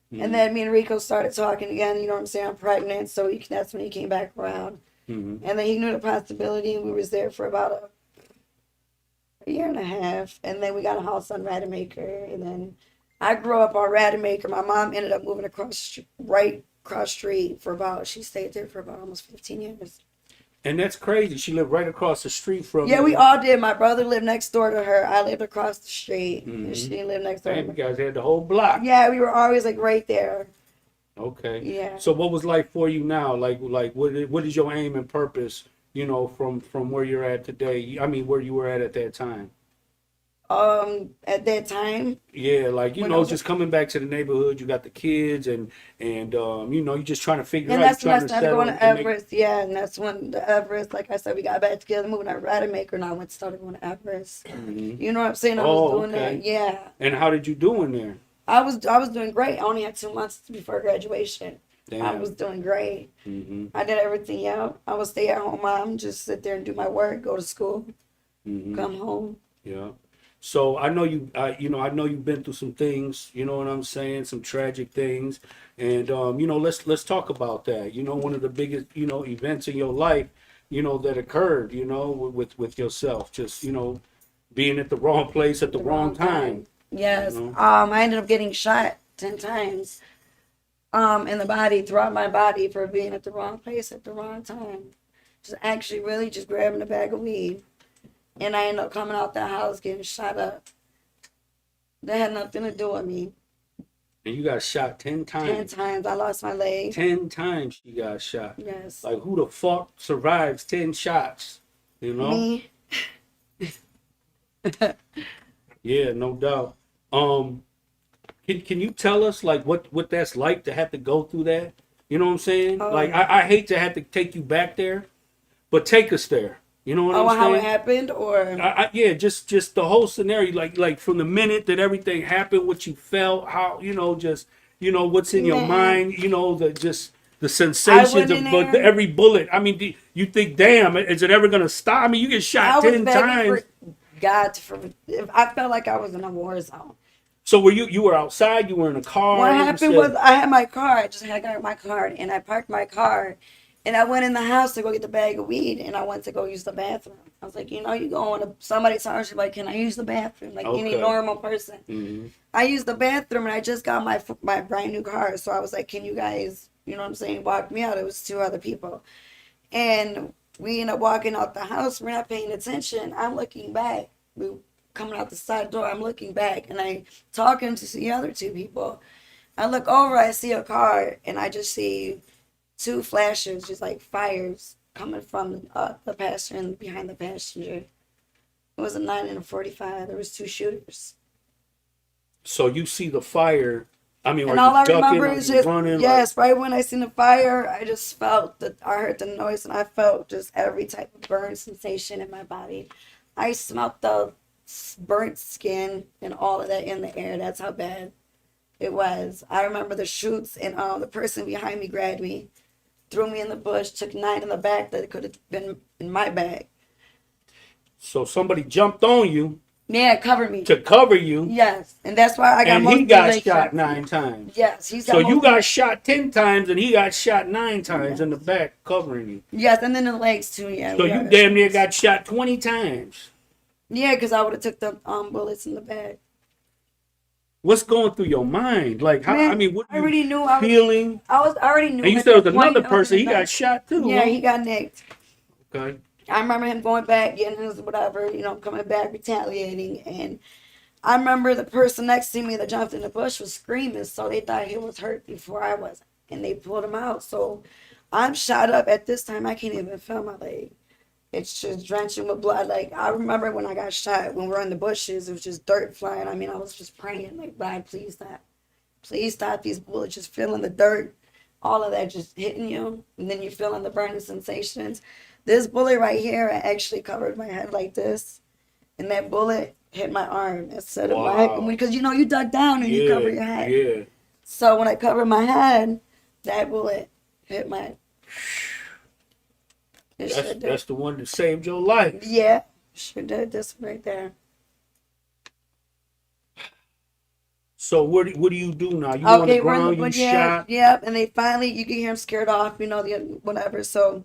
And then me and Rico started talking again, you know what I'm saying? I'm pregnant, so that's when he came back around. And then he knew the possibility, and we was there for about a year and a half. And then we got a house on Rademacher. And then I grew up on Rademacher. My mom ended up moving right across street she stayed there for about almost 15 years. And that's crazy. She lived right across the street from. Yeah, we all did. My brother lived next door to her. I lived across the street. And she lived next door to Damn, you me. guys had the whole block. Yeah, we were always like right there. Okay. Yeah. So what was life for you now? Like what is your aim and purpose? From where you're at today. I mean, where you were at that time. At that time. Yeah, like When I was- just coming back to the neighborhood. You got the kids, and you're just trying to figure And out. that's when I trying started settle going to and make- Everest. Yeah, and that's when the Everest, like I said, we got back together, moving out Rademacher, and I started going to Everest. You know what I'm saying? I was doing okay. that. Yeah. And how did you do in there? I was doing great. I only had 2 months before graduation. Damn. I was doing great. I did everything out. I would stay at home mom, just sit there and do my work, go to school, come home. Yeah. So I know I know you've been through some things, you know what I'm saying, some tragic things, and let's talk about that. One of the biggest, events in your life, that occurred, with yourself, just, being at the wrong place at the wrong time. Yes. You know? I ended up getting shot 10 times. In the body, throughout my body, for being at the wrong place at the wrong time. Just actually really just grabbing a bag of weed. And I ended up coming out the house getting shot up. That had nothing to do with me. And you got shot 10 times. 10 times. I lost my leg. 10 times you got shot. Yes. Like, who the fuck survives 10 shots? Me. Yeah, no doubt. Can you tell us, like, what that's like to have to go through that? You know what I'm saying? Like, I hate to have to take you back there, but take us there. You know what I'm saying? How it happened, or Yeah, just the whole scenario, like from the minute that everything happened, what you felt, how what's in your mind, the sensations of every bullet. I mean, you think, damn, is it ever gonna stop? I mean, you get shot 10 times. God, I felt like I was in a war zone. So were you were outside? You were in a car? What happened was I had my car. I just had got my car, and I parked my car. And I went in the house to go get the bag of weed, and I went to go use the bathroom. I was like, you go into somebody's house, you're like, can I use the bathroom? Like any normal person. I used the bathroom, and I just got my brand new car. So I was like, can you guys, you know what I'm saying, walk me out? It was 2 other people. And we ended up walking out the house. We're not paying attention. I'm looking back. We coming out the side door. I'm looking back, and I talking to the other 2 people. I look over, I see a car, and I just see two flashes, just like fires coming from the passenger and behind the passenger. It was a 9 and a 45. There was two shooters. So you see the fire. I mean, And are all you I ducking? remember Are is you just, running? yes, right when I seen the fire, I just felt that I heard the noise and I felt just every type of burn sensation in my body. I smelled the burnt skin and all of that in the air. That's how bad it was. I remember the shoots and the person behind me grabbed me, threw me in the bush, took 9 in the back that could have been in my bag. So somebody jumped on you Yeah, it covered me. to cover you, Yes, and that's why I got and most he of the got leg shot shots. 9 times. Yes, he's So got most you of the got shot 10 times, and he got shot 9 times Yes. in the back, covering you. Yes, and then the legs too. Yeah. So we you got damn near shots. got shot 20 times. Yeah, because I would have took the bullets in the bag. What's going through your mind? Like, how? I Man, mean, what I are already you knew feeling? I already knew And you at said it that was point another I was person. in He the got back. shot too. Yeah, Huh? he got nicked. Okay. I remember him going back, getting his whatever, coming back, retaliating. And I remember the person next to me that jumped in the bush was screaming, so they thought he was hurt before I was. And they pulled him out. So I'm shot up at this time. I can't even feel my leg. It's just drenching with blood. Like, I remember when I got shot, when we were in the bushes, it was just dirt flying. I mean, I was just praying, like, God, please stop. Please stop these bullets. Just feeling the dirt, all of that just hitting you. And then you're feeling the burning sensations. This bullet right here actually covered my head like this. And that bullet hit my arm instead of my head. Wow. Because, you duck down and you cover your head. Yeah. So when I covered my head, that bullet hit my It sure did. That's the one that saved your life. Yeah, sure did. This one right there. So what do you do now? You on the Okay, we're in ground, the you yeah, shot. yeah, and they finally you can hear him scared off, the whatever. So,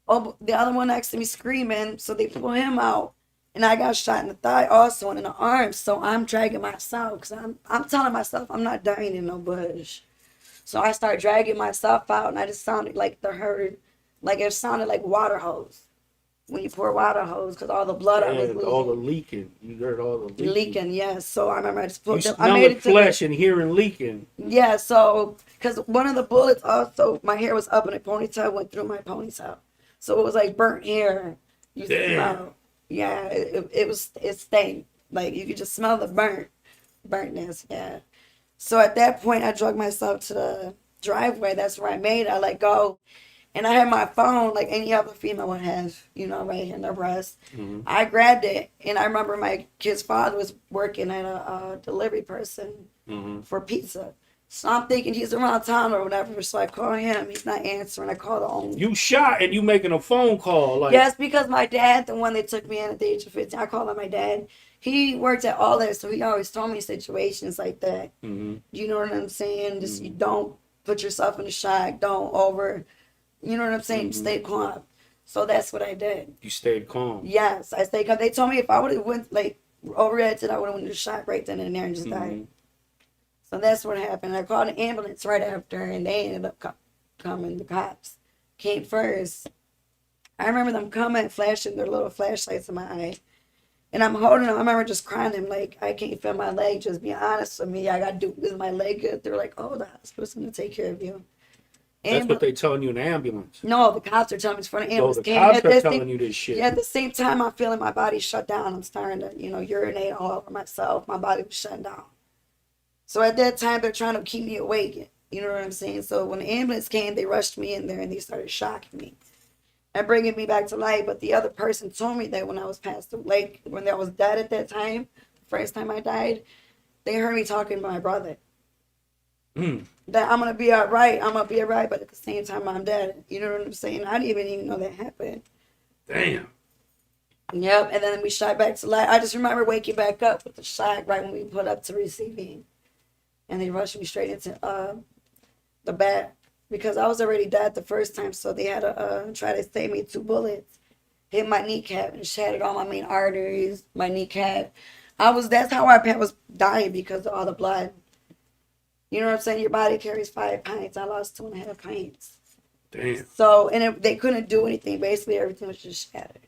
the other one next to me screaming, so they pull him out, and I got shot in the thigh also and in the arm. So I'm dragging myself because I'm telling myself I'm not dying in no bush. So I start dragging myself out, and I just sounded like the herd, like it sounded like water hose when you pour water hose because all the blood I was And losing. all the leaking. You heard all the leaking. Leaking, yes. So I remember I just You put I made smelling it to flesh and hearing leaking. yeah, so because one of the bullets also my hair was up in a ponytail, went through my ponytail, so it was like burnt hair. You could Damn. smell. Yeah, it stank. Like you could just smell the burntness. Yeah. So at that point, I drug myself to the driveway. That's where I made it. I let go. And I had my phone like any other female would have, right here in their breast. Mm-hmm. I grabbed it, and I remember my kid's father was working at a delivery person Mm-hmm. for pizza. So I'm thinking he's around town or whatever. So I call him. He's not answering. I call the owner. You shot and you making a phone call. Like, Yes, because my dad, the one that took me in at the age of 15, I call him my dad. He worked at all that, so he always told me situations like that. mm-hmm. You know what I'm saying? Just you don't put yourself in a shock. Don't over. You know what I'm saying? Mm-hmm. Stay calm. So that's what I did. You stayed calm. Yes, I stayed calm. They told me if I would have went like overreacted, I would have went to shot right then and there and just Mm-hmm. died. So that's what happened. I called an ambulance right after, and they ended up coming. The cops came first. I remember them coming, flashing their little flashlights in my eye. And I'm holding them. I remember just crying to them, like, I can't feel my leg. Just be honest with me. I got to do, is my leg good? They're like, oh, the hospital's going to take care of you. That's what they telling you in the ambulance. No, the cops are telling me it's for the So ambulance. the came. cops At are the telling same- you this shit. Yeah, at the same time, I'm feeling my body shut down. I'm starting to, urinate all over myself. My body was shutting down. So at that time, they're trying to keep me awake. You know what I'm saying? So when the ambulance came, they rushed me in there and they started shocking me and bringing me back to life. But the other person told me that when I was passed away, like when I was dead at that time, the first time I died, they heard me talking to my brother. That I'm going to be all right. I'm going to be all right. But at the same time, I'm dead. You know what I'm saying? I didn't even know that happened. Damn. Yep. And then we shot back to life. I just remember waking back up with the shock right when we put up to receiving. And they rushed me straight into the back because I was already dead the first time. So they had to try to save me 2 bullets. Hit my kneecap and shattered all my main arteries, my kneecap. That's how I was dying because of all the blood. You know what I'm saying? Your body carries 5 pints. I lost 2.5 pints. Damn. So, they couldn't do anything. Basically, everything was just shattered.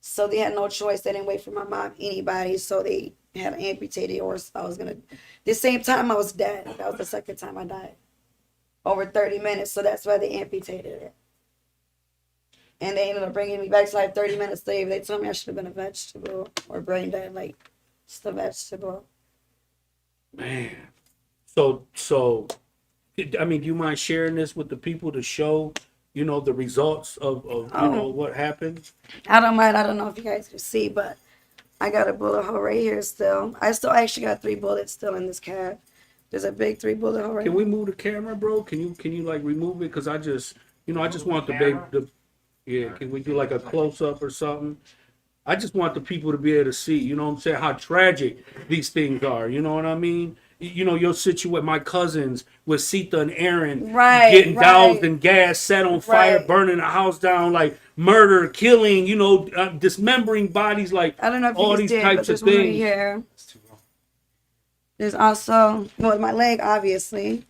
So they had no choice. They didn't wait for my mom, anybody. So they had amputated, or I was gonna. The same time I was dead. That was the second time I died. Over 30 minutes. So that's why they amputated it. And they ended up bringing me back to life 30 minutes later. They told me I should have been a vegetable or brain dead, like just a vegetable. Man. So, I mean, do you mind sharing this with the people to show, the results of what happened? I don't mind. I don't know if you guys can see, but I got a bullet hole right here still. I still actually got 3 bullets still in this cab. There's a big 3 bullet hole right Can here. we move the camera, bro? Can you like remove it? Because I just want the baby. Yeah, can we do like a close up or something? I just want the people to be able to see, what I'm saying, how tragic these things are. You know what I mean? Your situation, my cousins with Sita and Aaron getting doused in gas, set on fire, burning the house down, like murder, killing, dismembering bodies, like I don't know if all you these can see it, but types of there's one right things. here. There's also, well, my leg, obviously.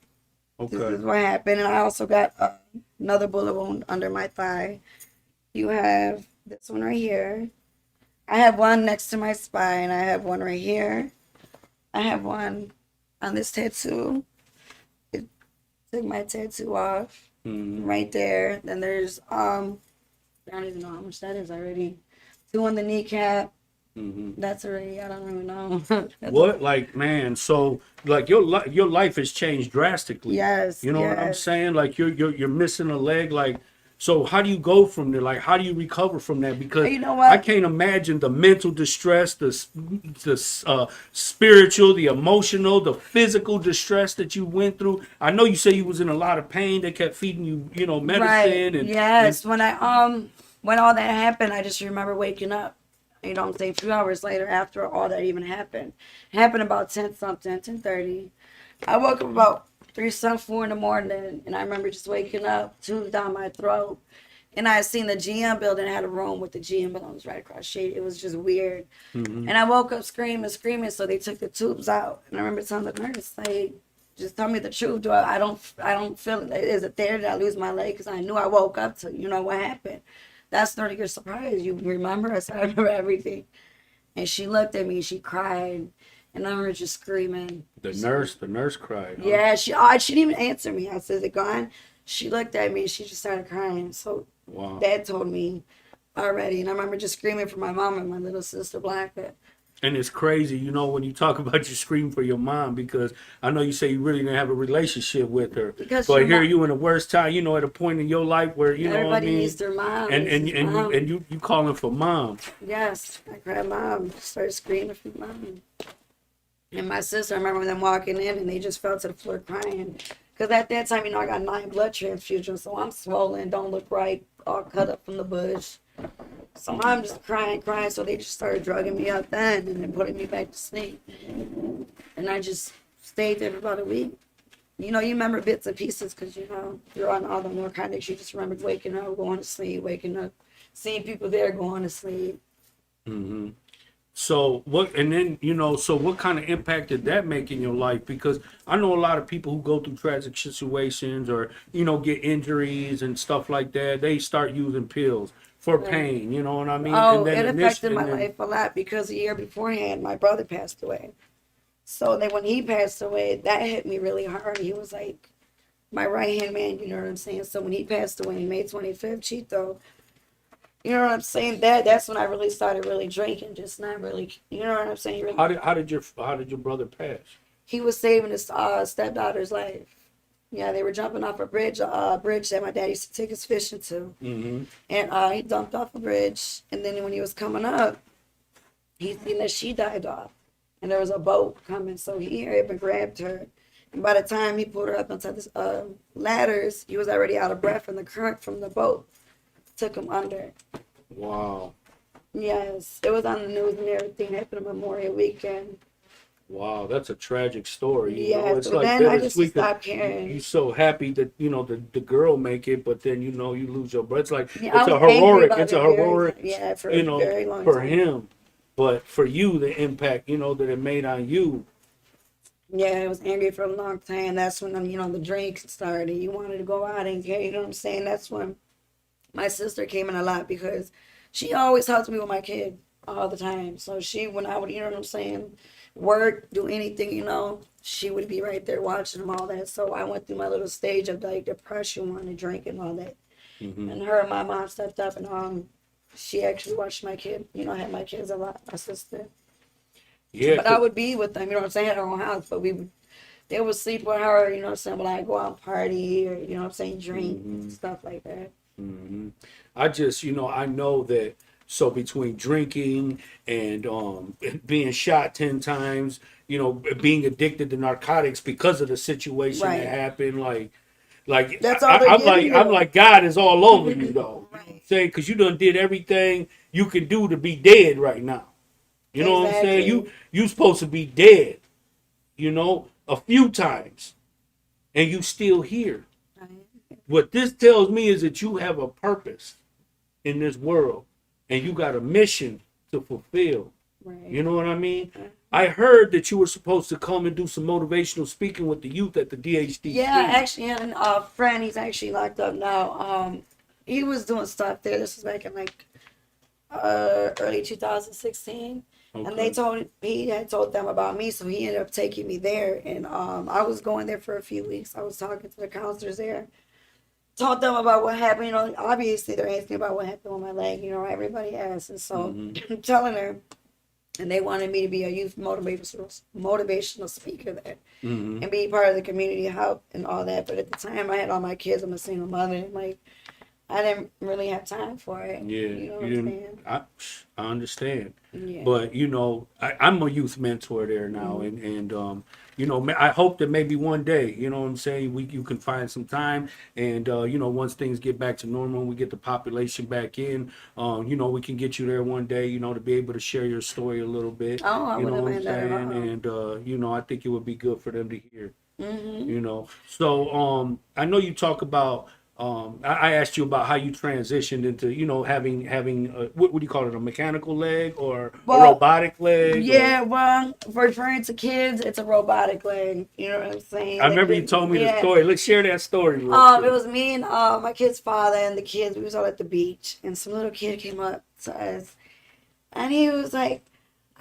This Okay. is what happened. And I also got another bullet wound under my thigh. You have this one right here. I have one next to my spine. I have one right here. I have one on this tattoo. It took my tattoo off right there. Then there's I don't even know how much that is already. 2 on the kneecap. That's already, I don't even know. What, like, man? So, like, your life has changed drastically. Yes. You know what I'm yes. saying? Like, you're missing a leg. Like, so how do you go from there? Like, how do you recover from that? Because You know what? I can't imagine the mental distress, the spiritual, the emotional, the physical distress that you went through. I know you say you was in a lot of pain. They kept feeding you, medicine Right. and Yes. When when all that happened, I just remember waking up. You know what I'm saying? A few hours later, after all that even happened. It happened about 10 something, 10:30. I woke up about 3 some 4 in the morning, and I remember just waking up, tubes down my throat. And I had seen the GM building. I had a room with the GM building right across the street. It was just weird. And I woke up screaming, so they took the tubes out. And I remember telling the nurse, like, just tell me the truth. I don't feel it. Is it there? Did I lose my leg? Because I knew I woke up to, what happened. That's 30 years surprise. You remember? I said, I remember everything. And she looked at me, she cried. And I remember just screaming. the nurse cried. Huh? Yeah, she didn't even answer me. I said, is it gone? She looked at me and she just started crying. So Wow. Dad told me already. And I remember just screaming for my mom and my little sister, Blanca. And it's crazy, when you talk about you scream for your mom, because I know you say you really didn't have a relationship with her. Because but you're here not- you in the worst time, at a point in your life where you know what I Everybody mean. needs their mom. And Needs his mom. you calling for mom. Yes, I cried mom. Started screaming for mom. And my sister, I remember them walking in and they just fell to the floor crying. Because at that time, I got 9 blood transfusions, so I'm swollen, don't look right, all cut up from the bush. So I'm just crying. So they just started drugging me up then and then putting me back to sleep. And I just stayed there for about a week. You remember bits and pieces because, you're on all the narcotics. You just remember waking up, going to sleep, waking up, seeing people there, going to sleep. So what? And then so what kind of impact did that make in your life? Because I know a lot of people who go through tragic situations or get injuries and stuff like that. They start using pills for pain. You know what I mean? Oh, and then it affected my life a lot because a year beforehand, my brother passed away. So then when he passed away, that hit me really hard. He was like my right-hand man, you know what I'm saying? So when he passed away, May 25th, Chito, you know what I'm saying? That's when I really started really drinking, just not really, you know what I'm saying? Really, how did your brother pass? he was saving his stepdaughter's life. Yeah, they were jumping off a bridge that my dad used to take us fishing to. And he dumped off a bridge. And then when he was coming up, he seen that she died off. And there was a boat coming. So he hurried up and grabbed her. And by the time he pulled her up onto the ladders, he was already out of breath. And the current from the boat took him under. Wow. Yes, it was on the news and everything. It happened on Memorial Weekend. Wow, that's a tragic story. Yeah, It's so like then I just bittersweet 'cause stopped caring. You're so happy that the girl make it, but then you lose your brother. It's like Yeah, I it's a was angry heroic. about It's a it very- heroic. yeah, for a very long for time. him, but for you, the impact that it made on you. Yeah, I was angry for a long time. That's when the drink started. You wanted to go out and get, you know what I'm saying? That's when My sister came in a lot because she always helped me with my kid all the time. So she, when I would, you know what I'm saying, work, do anything, she would be right there watching them, all that. So I went through my little stage of like depression, wanting to drink and all that. And her and my mom stepped up, and she actually watched my kid. Had my kids a lot, my sister. Yeah, But I would be with them, what I'm saying, at her own house. But they would sleep with her, what I'm saying, but I go out and party or, what I'm saying, drink, stuff like that. I just, I know that. So between drinking and being shot 10 times, being addicted to narcotics because of the situation Right. that happened, like That's all they're I'm giving like you. I'm like God is all over you though. Right. Saying because you done did everything you can do to be dead right now. You know what I'm saying? Exactly. You supposed to be dead, a few times, and you still here. Right. What this tells me is that you have a purpose in this world, and you got a mission to fulfill. Right. You know what I mean? I heard that you were supposed to come and do some motivational speaking with the youth at the DHD. Yeah, I actually had a friend. He's actually locked up now. He was doing stuff there. This was back in like early 2016. Okay. And he had told them about me, so he ended up taking me there. And I was going there for a few weeks. I was talking to the counselors there, told them about what happened. Obviously they're asking about what happened with my leg. Everybody asks, and so I'm telling her, and they wanted me to be a youth motivational speaker there, and be part of the community help and all that. But at the time, I had all my kids. I'm a single mother, and I didn't really have time for it. Yeah, you know what I'm saying? I understand. Yeah. But I'm a youth mentor there now, and I hope that maybe one day, what I'm saying, you can find some time, and once things get back to normal and we get the population back in, we can get you there one day, to be able to share your story a little bit. Oh, I You know wouldn't what I'm mind that at saying? all. And I think it would be good for them to hear. So I know you talk about. I asked you about how you transitioned into, having what do you call it, a mechanical leg or a robotic leg? Yeah, well, for referring to kids, it's a robotic leg. You know what I'm saying? I remember you told me the story. Let's share that story. Real quick. It was me and my kid's father and the kids. We was all at the beach, and some little kid came up to us, and he was like,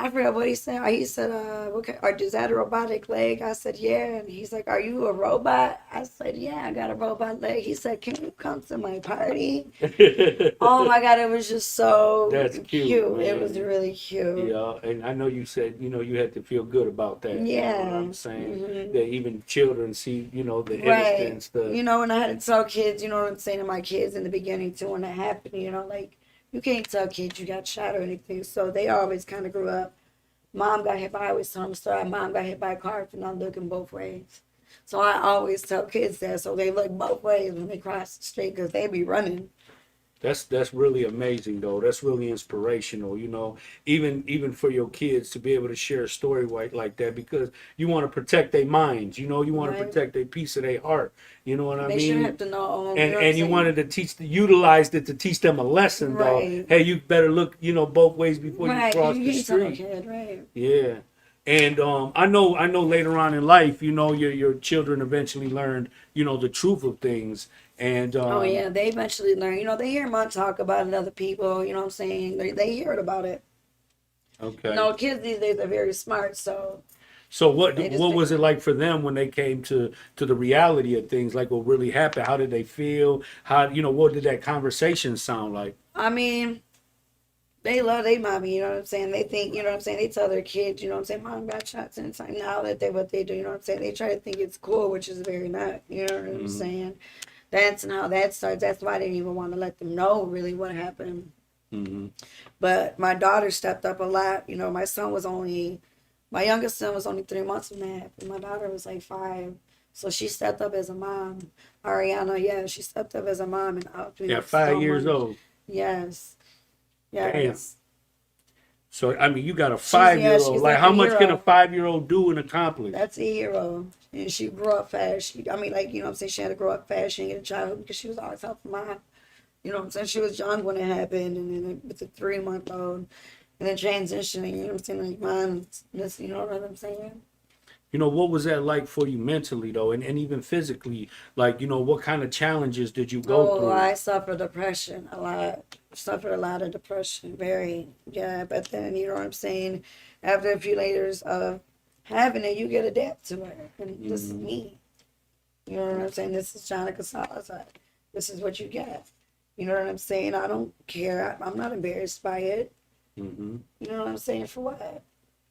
I forgot what he said. He said, okay, is that a robotic leg? I said, yeah. And he's like, are you a robot? I said, yeah, I got a robot leg. He said, can you come to my party? Oh my God, it was just so That's cute. It was really cute. Yeah, and I know you said, you had to feel good about that. Yeah. You know what I'm saying? That even children see, the Right. innocence. And I had to tell kids, you know what I'm saying, to my kids in the beginning too, when it happened, like, you can't tell kids you got shot or anything. So they always kind of grew up. Mom got hit by, I always tell them story. Mom got hit by a car for not looking both ways. So I always tell kids that, so they look both ways when they cross the street, because they be running. That's really amazing though. That's really inspirational, even for your kids to be able to share a story like that, because you want to protect their minds, you want to protect their peace of their heart. You know what I mean? They shouldn't have to know. And you wanted to utilized it to teach them a lesson though. Hey, you better look, both ways before you cross the street. Kid, right. Yeah. And I know later on in life, your children eventually learned, the truth of things. And oh yeah, they eventually learn. They hear mom talk about it, other people. You know what I'm saying? They heard about it. Okay. Kids these days are very smart. So what was it like for them when they came to the reality of things, like what really happened? How did they feel? How what did that conversation sound like? I mean, they love their mommy, you know what I'm saying? They think, you know what I'm saying? They tell their kids, you know what I'm saying? Mom got shot 10 times. Now that what they do, you know what I'm saying? They try to think it's cool, which is very not, you know what I'm saying? That's how that starts. That's why I didn't even want to let them know really what happened. But my daughter stepped up a lot. My youngest son was only 3 months when that happened. My daughter was like 5. So she stepped up as a mom. Ariana, yeah, she stepped up as a mom and helped me. Yeah, 5 years old. Yes. Yes. Damn. So, I mean, you got a 5-year-old. Like, how much can a 5-year-old do and accomplish? That's a hero. And she grew up fast. You know what I'm saying? She had to grow up fast. She didn't get a childhood because she was always helping mom. You know what I'm saying? She was young when it happened. And then with the 3-month-old. And then transitioning, you know what I'm saying? Like, mom, you know what I'm saying? What was that like for you mentally though, and even physically? Like, what kind of challenges did you go Oh, through? I suffered depression a lot. Suffered a lot of depression, very. Yeah, but then, you know what I'm saying? After a few layers of having it, you get adapt to it. And this is Hmm. me. You know what I'm saying? This is Johnica Salazar. This is what you get. You know what I'm saying? I don't care. I'm not embarrassed by it. Hmm. You know what I'm saying? For what?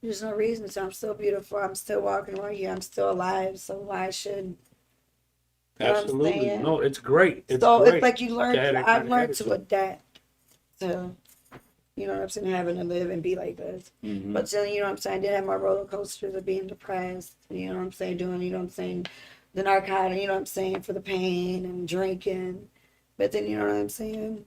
There's no reason to. I'm still beautiful. I'm still walking around here. I'm still alive. So why should, you know what I'm Absolutely. saying? No, it's great. It's So it's great like you to learn. have that I've kind of learned to attitude. adapt to, you know what I'm saying, having to live and be like this. Hmm. But still, you know what I'm saying, I did have my roller coasters of being depressed, you know what I'm saying, doing, you know what I'm saying, the narcotic, you know what I'm saying, for the pain and drinking. But then, you know what I'm saying?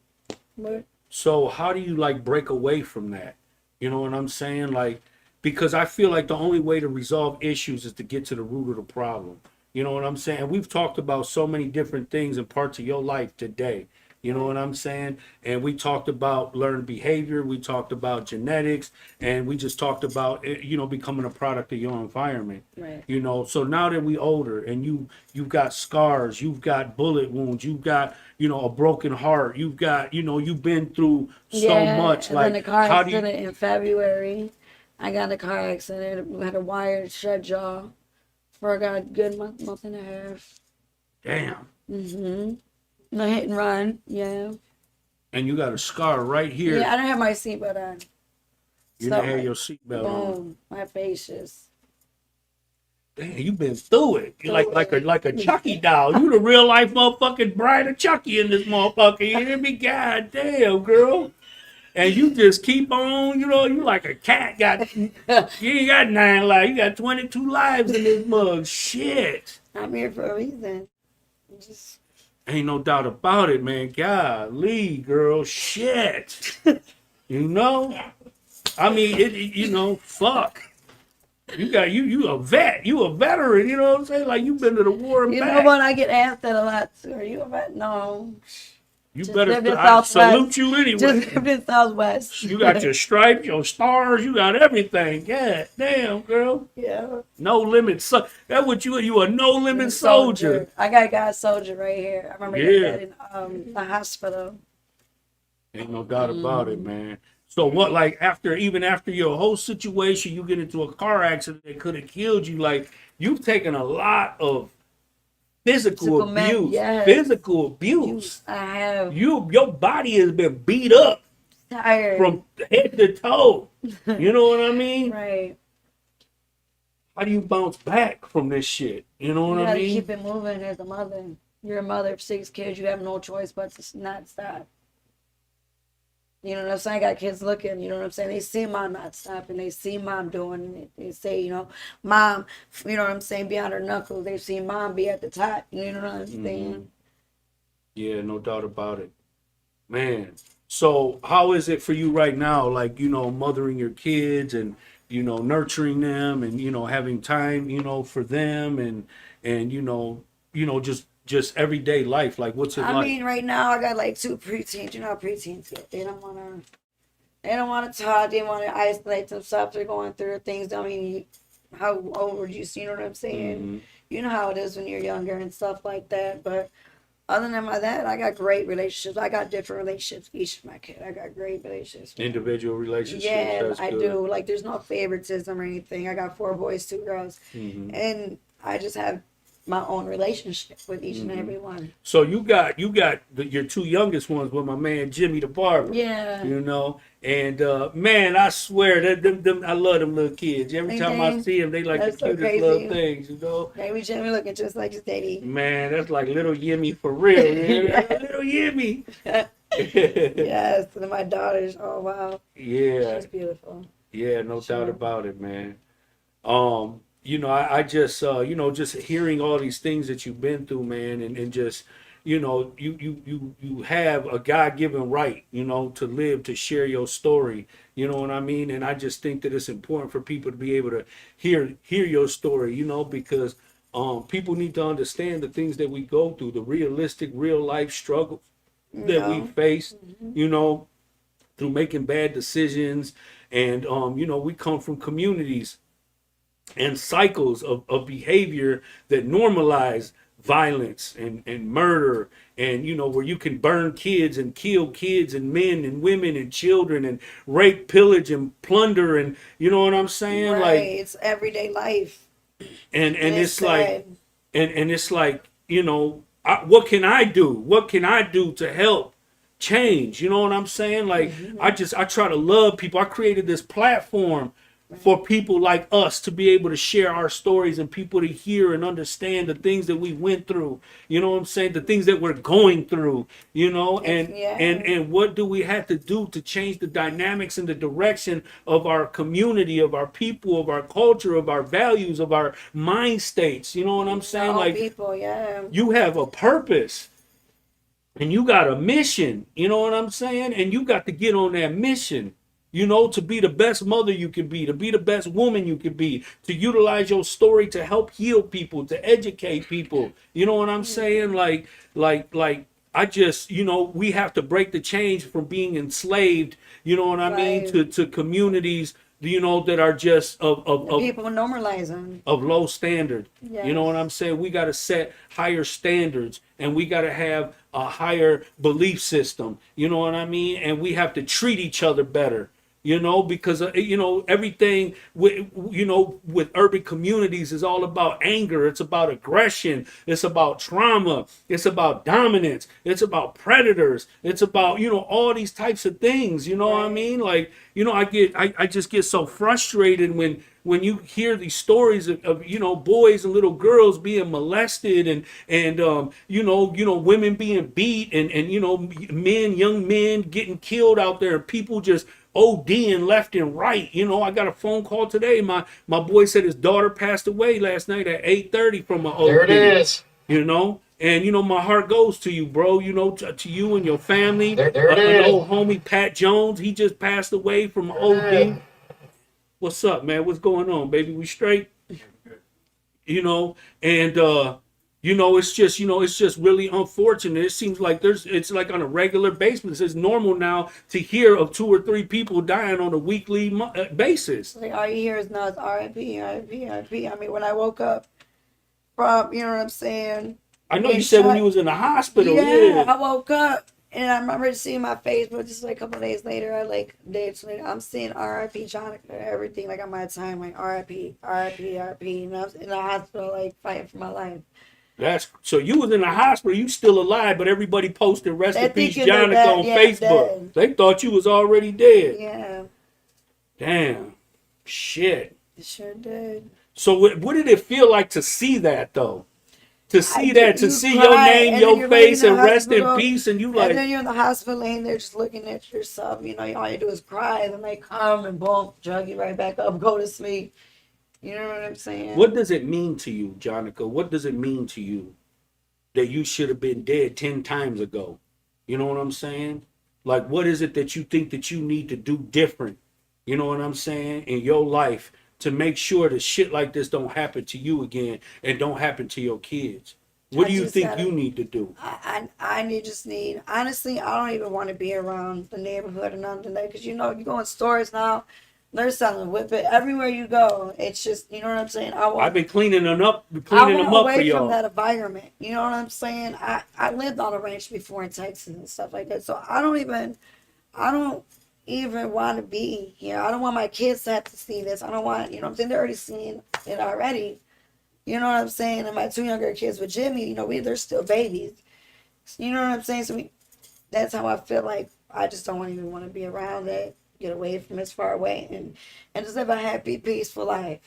But So how do you like break away from that? You know what I'm saying? Like, because I feel like the only way to resolve issues is to get to the root of the problem. You know what I'm saying? We've talked about so many different things and parts of your life today. You know right, what I'm saying? And we talked about learned behavior, we talked about genetics, and we just talked about becoming a product of your environment. right. So now that we older and you've got scars, you've got bullet wounds, you've got a broken heart, you've been through so Yeah, much. and then Like, the car how do you? accident in February. I got in a car accident. We had a wired shut jaw for a good month and a half. Damn. Mm-hmm. No hit and run. Yeah. And you got a scar right here. Yeah, I didn't have my seatbelt on. You didn't So have like, your seatbelt on. boom, my face just Damn, you been through it. You threw like a it. Chucky doll. You the real life motherfucking bride of Chucky in this motherfucker. You hear me? God damn, girl. And you just keep on, you like a cat. You ain't got 9 lives. You got 22 lives in this mug. Shit. I'm here for a reason. Just Ain't no doubt about it, man. Golly, girl. Shit. You know? I mean, fuck. You a vet. You a veteran, you know what I'm saying? Like, you been to the war and you know back. what? I get asked that a lot too. Are you a vet? No. You Just better, lived in I salute Southwest. you Just anyway. lived in Southwest. You got your stripes, your stars, you got everything. God damn, girl. Yeah. No limit. That's what you a no I'm a limit soldier. soldier. I got a guy soldier right here. I remember getting Yeah. that in the hospital. Ain't no doubt about it, Mm-hmm. man. So what, like, even after your whole situation, you get into a car accident that could have killed you, like, you've taken a lot of physical Physical men, abuse. yes. Physical You, abuse. I have Your body has been beat up tired. from head to toe. You know what I mean? Right. How do you bounce back from this shit? You know You what I gotta mean? keep it moving as a mother. You're a mother of 6 kids. You have no choice but to not stop. You know what I'm saying? I got kids looking, you know what I'm saying? They see mom not stopping. They see mom doing it. They say, mom, you know what I'm saying, be on her knuckles. They see mom be at the top. You know what I'm Hmm. saying? Yeah, no doubt about it, man. So how is it for you right now? Like, mothering your kids and nurturing them and having time for them and just everyday life. Like, what's it I like? mean, right now I got like two preteens. You know how preteens get. They don't wanna talk. They want to isolate themselves. They're going through things. I mean, how old were you? You know what I'm saying? Hmm. You know how it is when you're younger and stuff like that. But other than that, I got great relationships. I got different relationships with each of my kids. I got great relationships with them. Individual relationships. Yeah, That's I good. do. Like, there's no favoritism or anything. I got 4 boys, 2 girls, Hmm. and I just have my own relationship with each and Hmm. every one. So you got your two youngest ones with my man Jimmy the barber. Yeah. And man, I swear that I love them little kids. Every Ain't time I they? see them, they like the That's so cutest little crazy. things. Baby Jimmy looking just like his daddy. Man, that's like little Yimmy for real. Man. Yeah. Little Yimmy. Yes, and my daughters. Oh wow, Yeah, she's beautiful. yeah, no doubt Sure. about it, man. I just just hearing all these things that you've been through, man, and just you have a God-given right, to live, to share your story, you know what I mean? And I just think that it's important for people to be able to hear your story, because people need to understand the things that we go through, the realistic, real life struggles that we No. face, Hmm. you know, through making bad decisions. And we come from communities and cycles of behavior that normalize violence and murder, and where you can burn kids and kill kids and men and women and children and rape, pillage, and plunder, and you know what I'm saying? Right. Like, It's everyday life. and it's it's like, sad. and it's like, what can I do? What can I do to help change? You know what I'm saying? Like, I try to love people. I created this platform for people like us to be able to share our stories and people to hear and understand the things that we went through. You know what I'm saying? The things that we're going through, and Yeah. and what do we have to do to change the dynamics and the direction of our community, of our people, of our culture, of our values, of our mind states. You know what I'm saying? All Like, people, yeah. you have a purpose and you got a mission, you know what I'm saying? And you got to get on that mission, to be the best mother you can be, to be the best woman you can be, to utilize your story to help heal people, to educate people. You know what I'm saying? Like I just, we have to break the change from being enslaved, you know what I mean, Right. to communities, that are just People normalizing. of low standard. You know what I'm Yes. saying? We got to set higher standards, and we got to have a higher belief system. You know what I mean? And we have to treat each other better. Because everything with urban communities is all about anger. It's about aggression. It's about trauma. It's about dominance. It's about predators. It's about all these types of things. You know what I Right. mean? Like, I just get so frustrated when you hear these stories of boys and little girls being molested, and women being beat, and young men getting killed out there, and people just ODing left and right. I got a phone call today. My boy said his daughter passed away last night at 8:30 from an OD. There it is. And my heart goes to you, bro. To you and your family. There it An is. old homie, Pat Jones, he just passed away from OD. What's up, man? What's going on, baby? We straight? And it's just really unfortunate. It seems like it's like on a regular basis. It's normal now to hear of 2 or 3 people dying on a weekly basis. Like all you hear is now it's R.I.P. R.I.P. R.I.P. I mean, when I woke up from, you know what I'm saying? I know being you said when shot- you was in the hospital. Yeah, Yeah. I woke up and I remember seeing my Facebook just like a couple of days later. Days later, I'm seeing R.I.P. Johnica, everything like on my time, like R.I.P. R.I.P. R.I.P. And I was in the hospital, like fighting for my life. So you was in the hospital, you still alive, but everybody posted rest They in peace thinking they're Johnica dead, on yeah, Facebook. dead. They thought you was already dead. Yeah, Damn. Shit. it sure did. So what did it feel like to see that though? To see You see your cry, name, and then your you're laying face, in the and rest in hospital, peace, and you and like, then you're in the hospital laying there just looking at yourself. All you do is cry, and then they come and boom, drug you right back up, go to sleep. You know what I'm saying? what does it mean to you, Johnica? What does it mean to you that you should have been dead 10 times ago? You know what I'm saying? Like, what is it that you think that you need to do different? You know what I'm saying? In your life to make sure that shit like this don't happen to you again and don't happen to your kids. What I do you just think gotta- you need to do? just need, honestly, I don't even want to be around the neighborhood or nothing like, because you go in stores now, they're selling whip it everywhere you go. It's just, you know what I'm saying? I've been cleaning them up I for want away from y'all. that environment. You know what I'm saying? I lived on a ranch before in Texas and stuff like that. So I don't even want to be here. I don't want my kids to have to see this. I don't want, you know what I'm saying? They're already seeing it already. You know what I'm saying? And my 2 younger kids with Jimmy, they're still babies. You know what I'm saying? So that's how I feel like I just don't even want to be around it. Get away from as far away and just live a happy, peaceful life.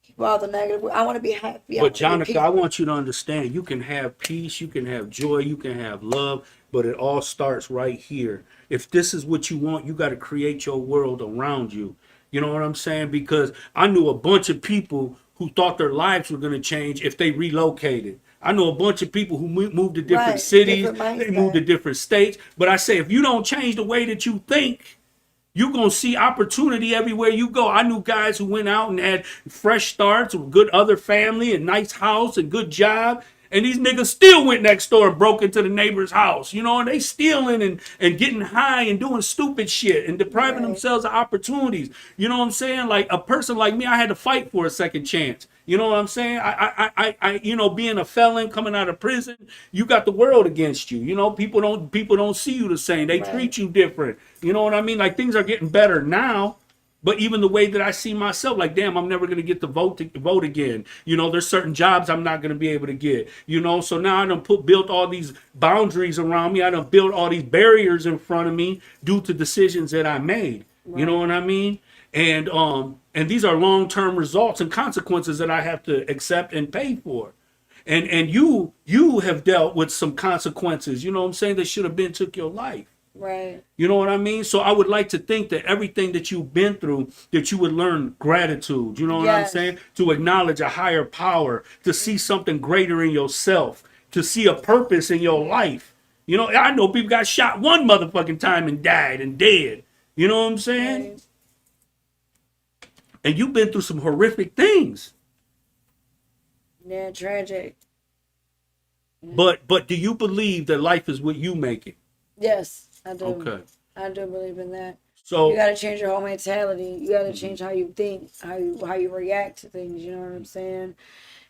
Keep all the negative. I want to be happy. But Johnica, I want you to understand, you can have peace, you can have joy, you can have love, but it all starts right here. If this is what you want, you got to create your world around you. You know what I'm saying? Because I knew a bunch of people who thought their lives were going to change if they relocated. I know a bunch of people who moved to different Right, cities, different they moved to mindset. different states. But I say, if you don't change the way that you think, you're going to see opportunity everywhere you go. I knew guys who went out and had fresh starts with good other family and nice house and good job. And these niggas still went next door and broke into the neighbor's house, you know, and they stealing and getting high and doing stupid shit and depriving Right. themselves of opportunities. You know what I'm saying? Like a person like me, I had to fight for a second chance. You know what I'm saying? You know, being a felon coming out of prison, you got the world against you. You know, people don't see you the same. They Right. treat you different. You know what I mean? Like things are getting better now. But even the way that I see myself, like, damn, I'm never gonna get to vote again. You know, there's certain jobs I'm not gonna be able to get. You know, so now I done built all these boundaries around me. I done built all these barriers in front of me due to decisions that I made. You know what I mean? And these are long-term results and consequences that I have to accept and pay for. And you have dealt with some consequences. You know what I'm saying? That should have been took your life. Right. You know what I mean? So I would like to think that everything that you've been through, that you would learn gratitude. You know what I'm Yes. saying? To acknowledge a higher power, to see something greater in yourself, to see a purpose in your life. You know, I know people got shot one motherfucking time and died and dead. You know what I'm saying? Right. And you've been through some horrific things. Yeah, tragic. But do you believe that life is what you make it? Yes, I do. Okay. I do believe in that. So You got to change your whole mentality. You got to change how you think, how you react to things. You know what I'm saying?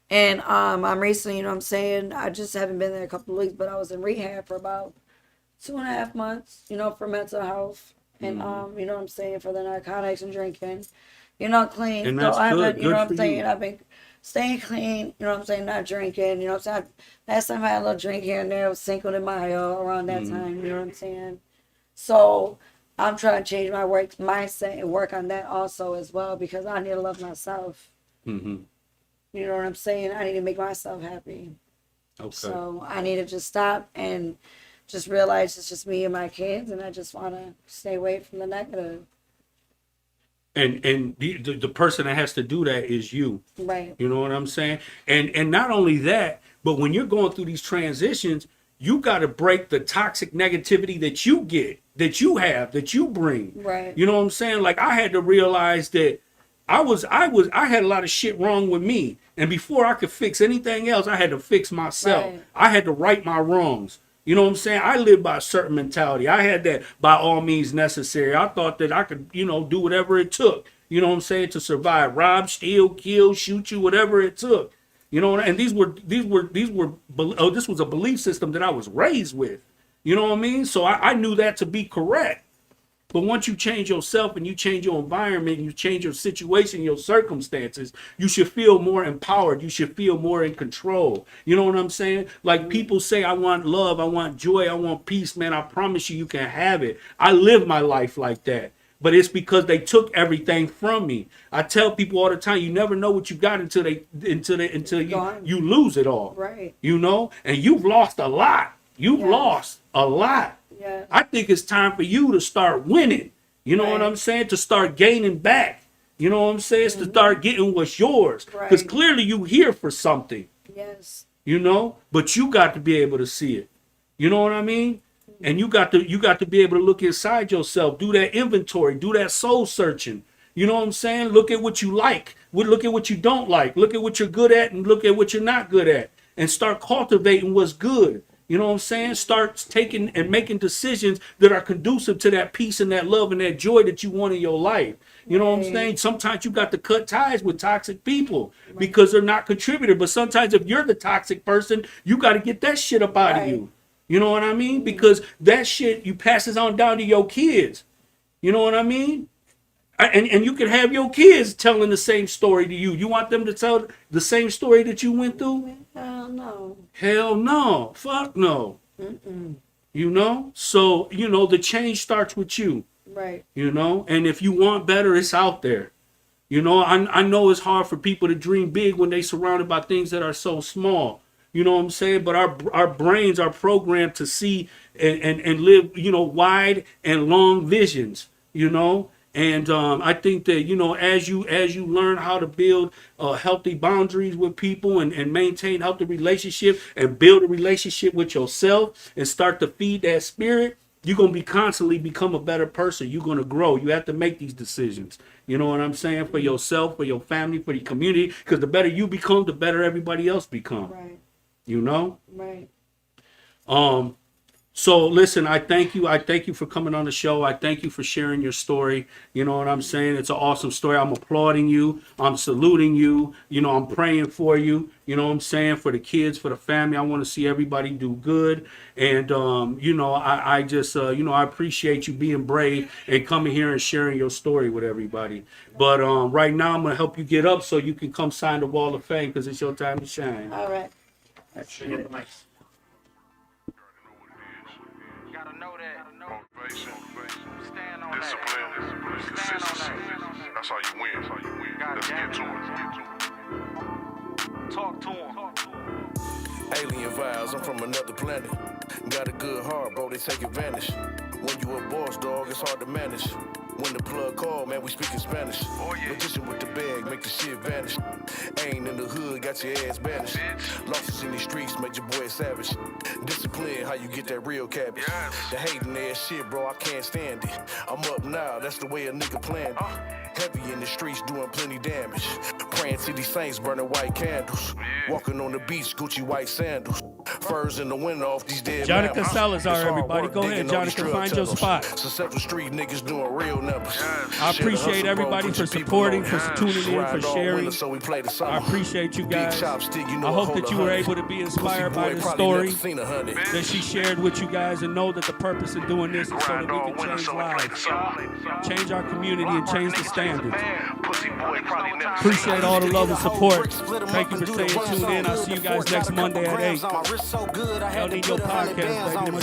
And I'm recently, you know what I'm saying. I just haven't been there a couple of weeks, but I was in rehab for about 2.5 months. You know, for mental health, and you know what I'm saying, for the narcotics and drinking. You know, clean. And So that's I've good. been, you Good know what for I'm saying. you. I've been staying clean. You know what I'm saying, not drinking. You know what I'm saying. Last time I had a little drink here and there, I was Cinco de Mayo around that time. You know what I'm saying. So I'm trying to change my work mindset and work on that also as well, because I need to love myself. Mm-hmm. You know what I'm saying? I need to make myself happy. Okay. So I need to just stop and just realize it's just me and my kids, and I just want to stay away from the negative. And the person that has to do that is you. Right. You know what I'm saying? And not only that, but when you're going through these transitions, you got to break the toxic negativity that you get, that you have, that you bring. Right. You know what I'm saying? Like I had to realize that I had a lot of shit wrong with me. And before I could fix anything else, I had to fix myself. Right. I had to right my wrongs. You know what I'm saying? I lived by a certain mentality. I had that by all means necessary. I thought that I could, you know, do whatever it took, you know what I'm saying, to survive. Rob, steal, kill, shoot you, whatever it took. You know, and this was a belief system that I was raised with. You know what I mean? So I knew that to be correct. But once you change yourself and you change your environment, and you change your situation, your circumstances, you should feel more empowered. You should feel more in control. You know what I'm saying? Like people say, I want love, I want joy, I want peace. Man, I promise you, you can have it. I live my life like that. But it's because they took everything from me. I tell people all the time, you never know what you got until you lose it all. Right. You know? And you've lost a lot. You've Yes. lost a lot. Yeah. I think it's time for you to start winning. You know what Right. I'm saying? To start gaining back. You know what I'm saying? It's to start getting what's yours. Because Right. clearly you here for something. Yes. You know? But you got to be able to see it. You know what I mean? And you got to be able to look inside yourself, do that inventory, do that soul searching. You know what I'm saying? Look at what you like. Look at what you don't like. Look at what you're good at and look at what you're not good at. And start cultivating what's good. You know what I'm saying? Start taking and making decisions that are conducive to that peace and that love and that joy that you want in your life. You know what I'm saying? Sometimes you got to cut ties with toxic people because they're not contributor. But sometimes if you're the toxic person, you got to get that shit up out of you. You know what I mean? Because that shit, you passes on down to your kids. You know what I mean? And you can have your kids telling the same story to you. You want them to tell the same story that you went through? Hell no. Hell no. Fuck no. Mm-mm. You know? So, you know, the change starts with you. Right. You know? And if you want better, it's out there. You know, I know it's hard for people to dream big when they surrounded by things that are so small. You know what I'm saying? But our brains are programmed to see and live, you know, wide and long visions, you know? And I think that, you know, as you learn how to build healthy boundaries with people and maintain healthy relationship and build a relationship with yourself and start to feed that spirit, you're going to be constantly become a better person. You're going to grow. You have to make these decisions. You know what I'm saying? For yourself, for your family, for the community. Because the better you become, the better everybody else become. Right. you know? Right. So listen, I thank you. I thank you for coming on the show. I thank you for sharing your story. You know what I'm saying? It's an awesome story. I'm applauding you. I'm saluting you. You know, I'm praying for you. You know what I'm saying? For the kids, for the family. I want to see everybody do good. And, you know, I just, you know, I appreciate you being brave and coming here and sharing your story with everybody. But right now, I'm going to help you get up so you can come sign the Wall of Fame because it's your time to shine. All right. Gotta know that. Motivation, Stand on discipline, consistency. That's how you win. Let's get to it. Talk to him. Alien vibes, I'm from another planet. Got a good heart, bro, they take advantage. When you a boss, dog, it's hard to manage. When the plug call, man, we speaking Spanish. Magician with the bag, make the shit vanish. Ain't in the hood, got your ass banished. Losses in these streets, made your boy savage. Discipline, how you get that real cabbage. The hating ass shit, bro, I can't stand it. I'm up now, that's the way a nigga planned it. Heavy in the streets, doing plenty damage. Praying to these saints, burning white candles. Walking on the beach, Gucci white sandals. Furs in the winter off these dead Johnica mammals. Salazar, It's hard everybody. work Go ahead, digging all these Johnica, drug find your tunnels. spot. Successful street niggas doing real numbers. I Share the appreciate hustle, bro, everybody put for your people supporting, on. for tuning in, for Ride all sharing. winter, so we play the summer. I appreciate you Big guys. chopstick, you know I hope hold that a you were hundred. able to be inspired Pussy by boy the probably story never seen 100. that she shared with you guys, and know that the purpose in doing this is so that Grind we all can winter, change so we play the lives, summer. change our community, and change the standards. Pussy boy probably never Appreciate all the love and support. Thank you for staying tuned in. I'll see you guys next Monday at 8. El Nino Podcast, baby.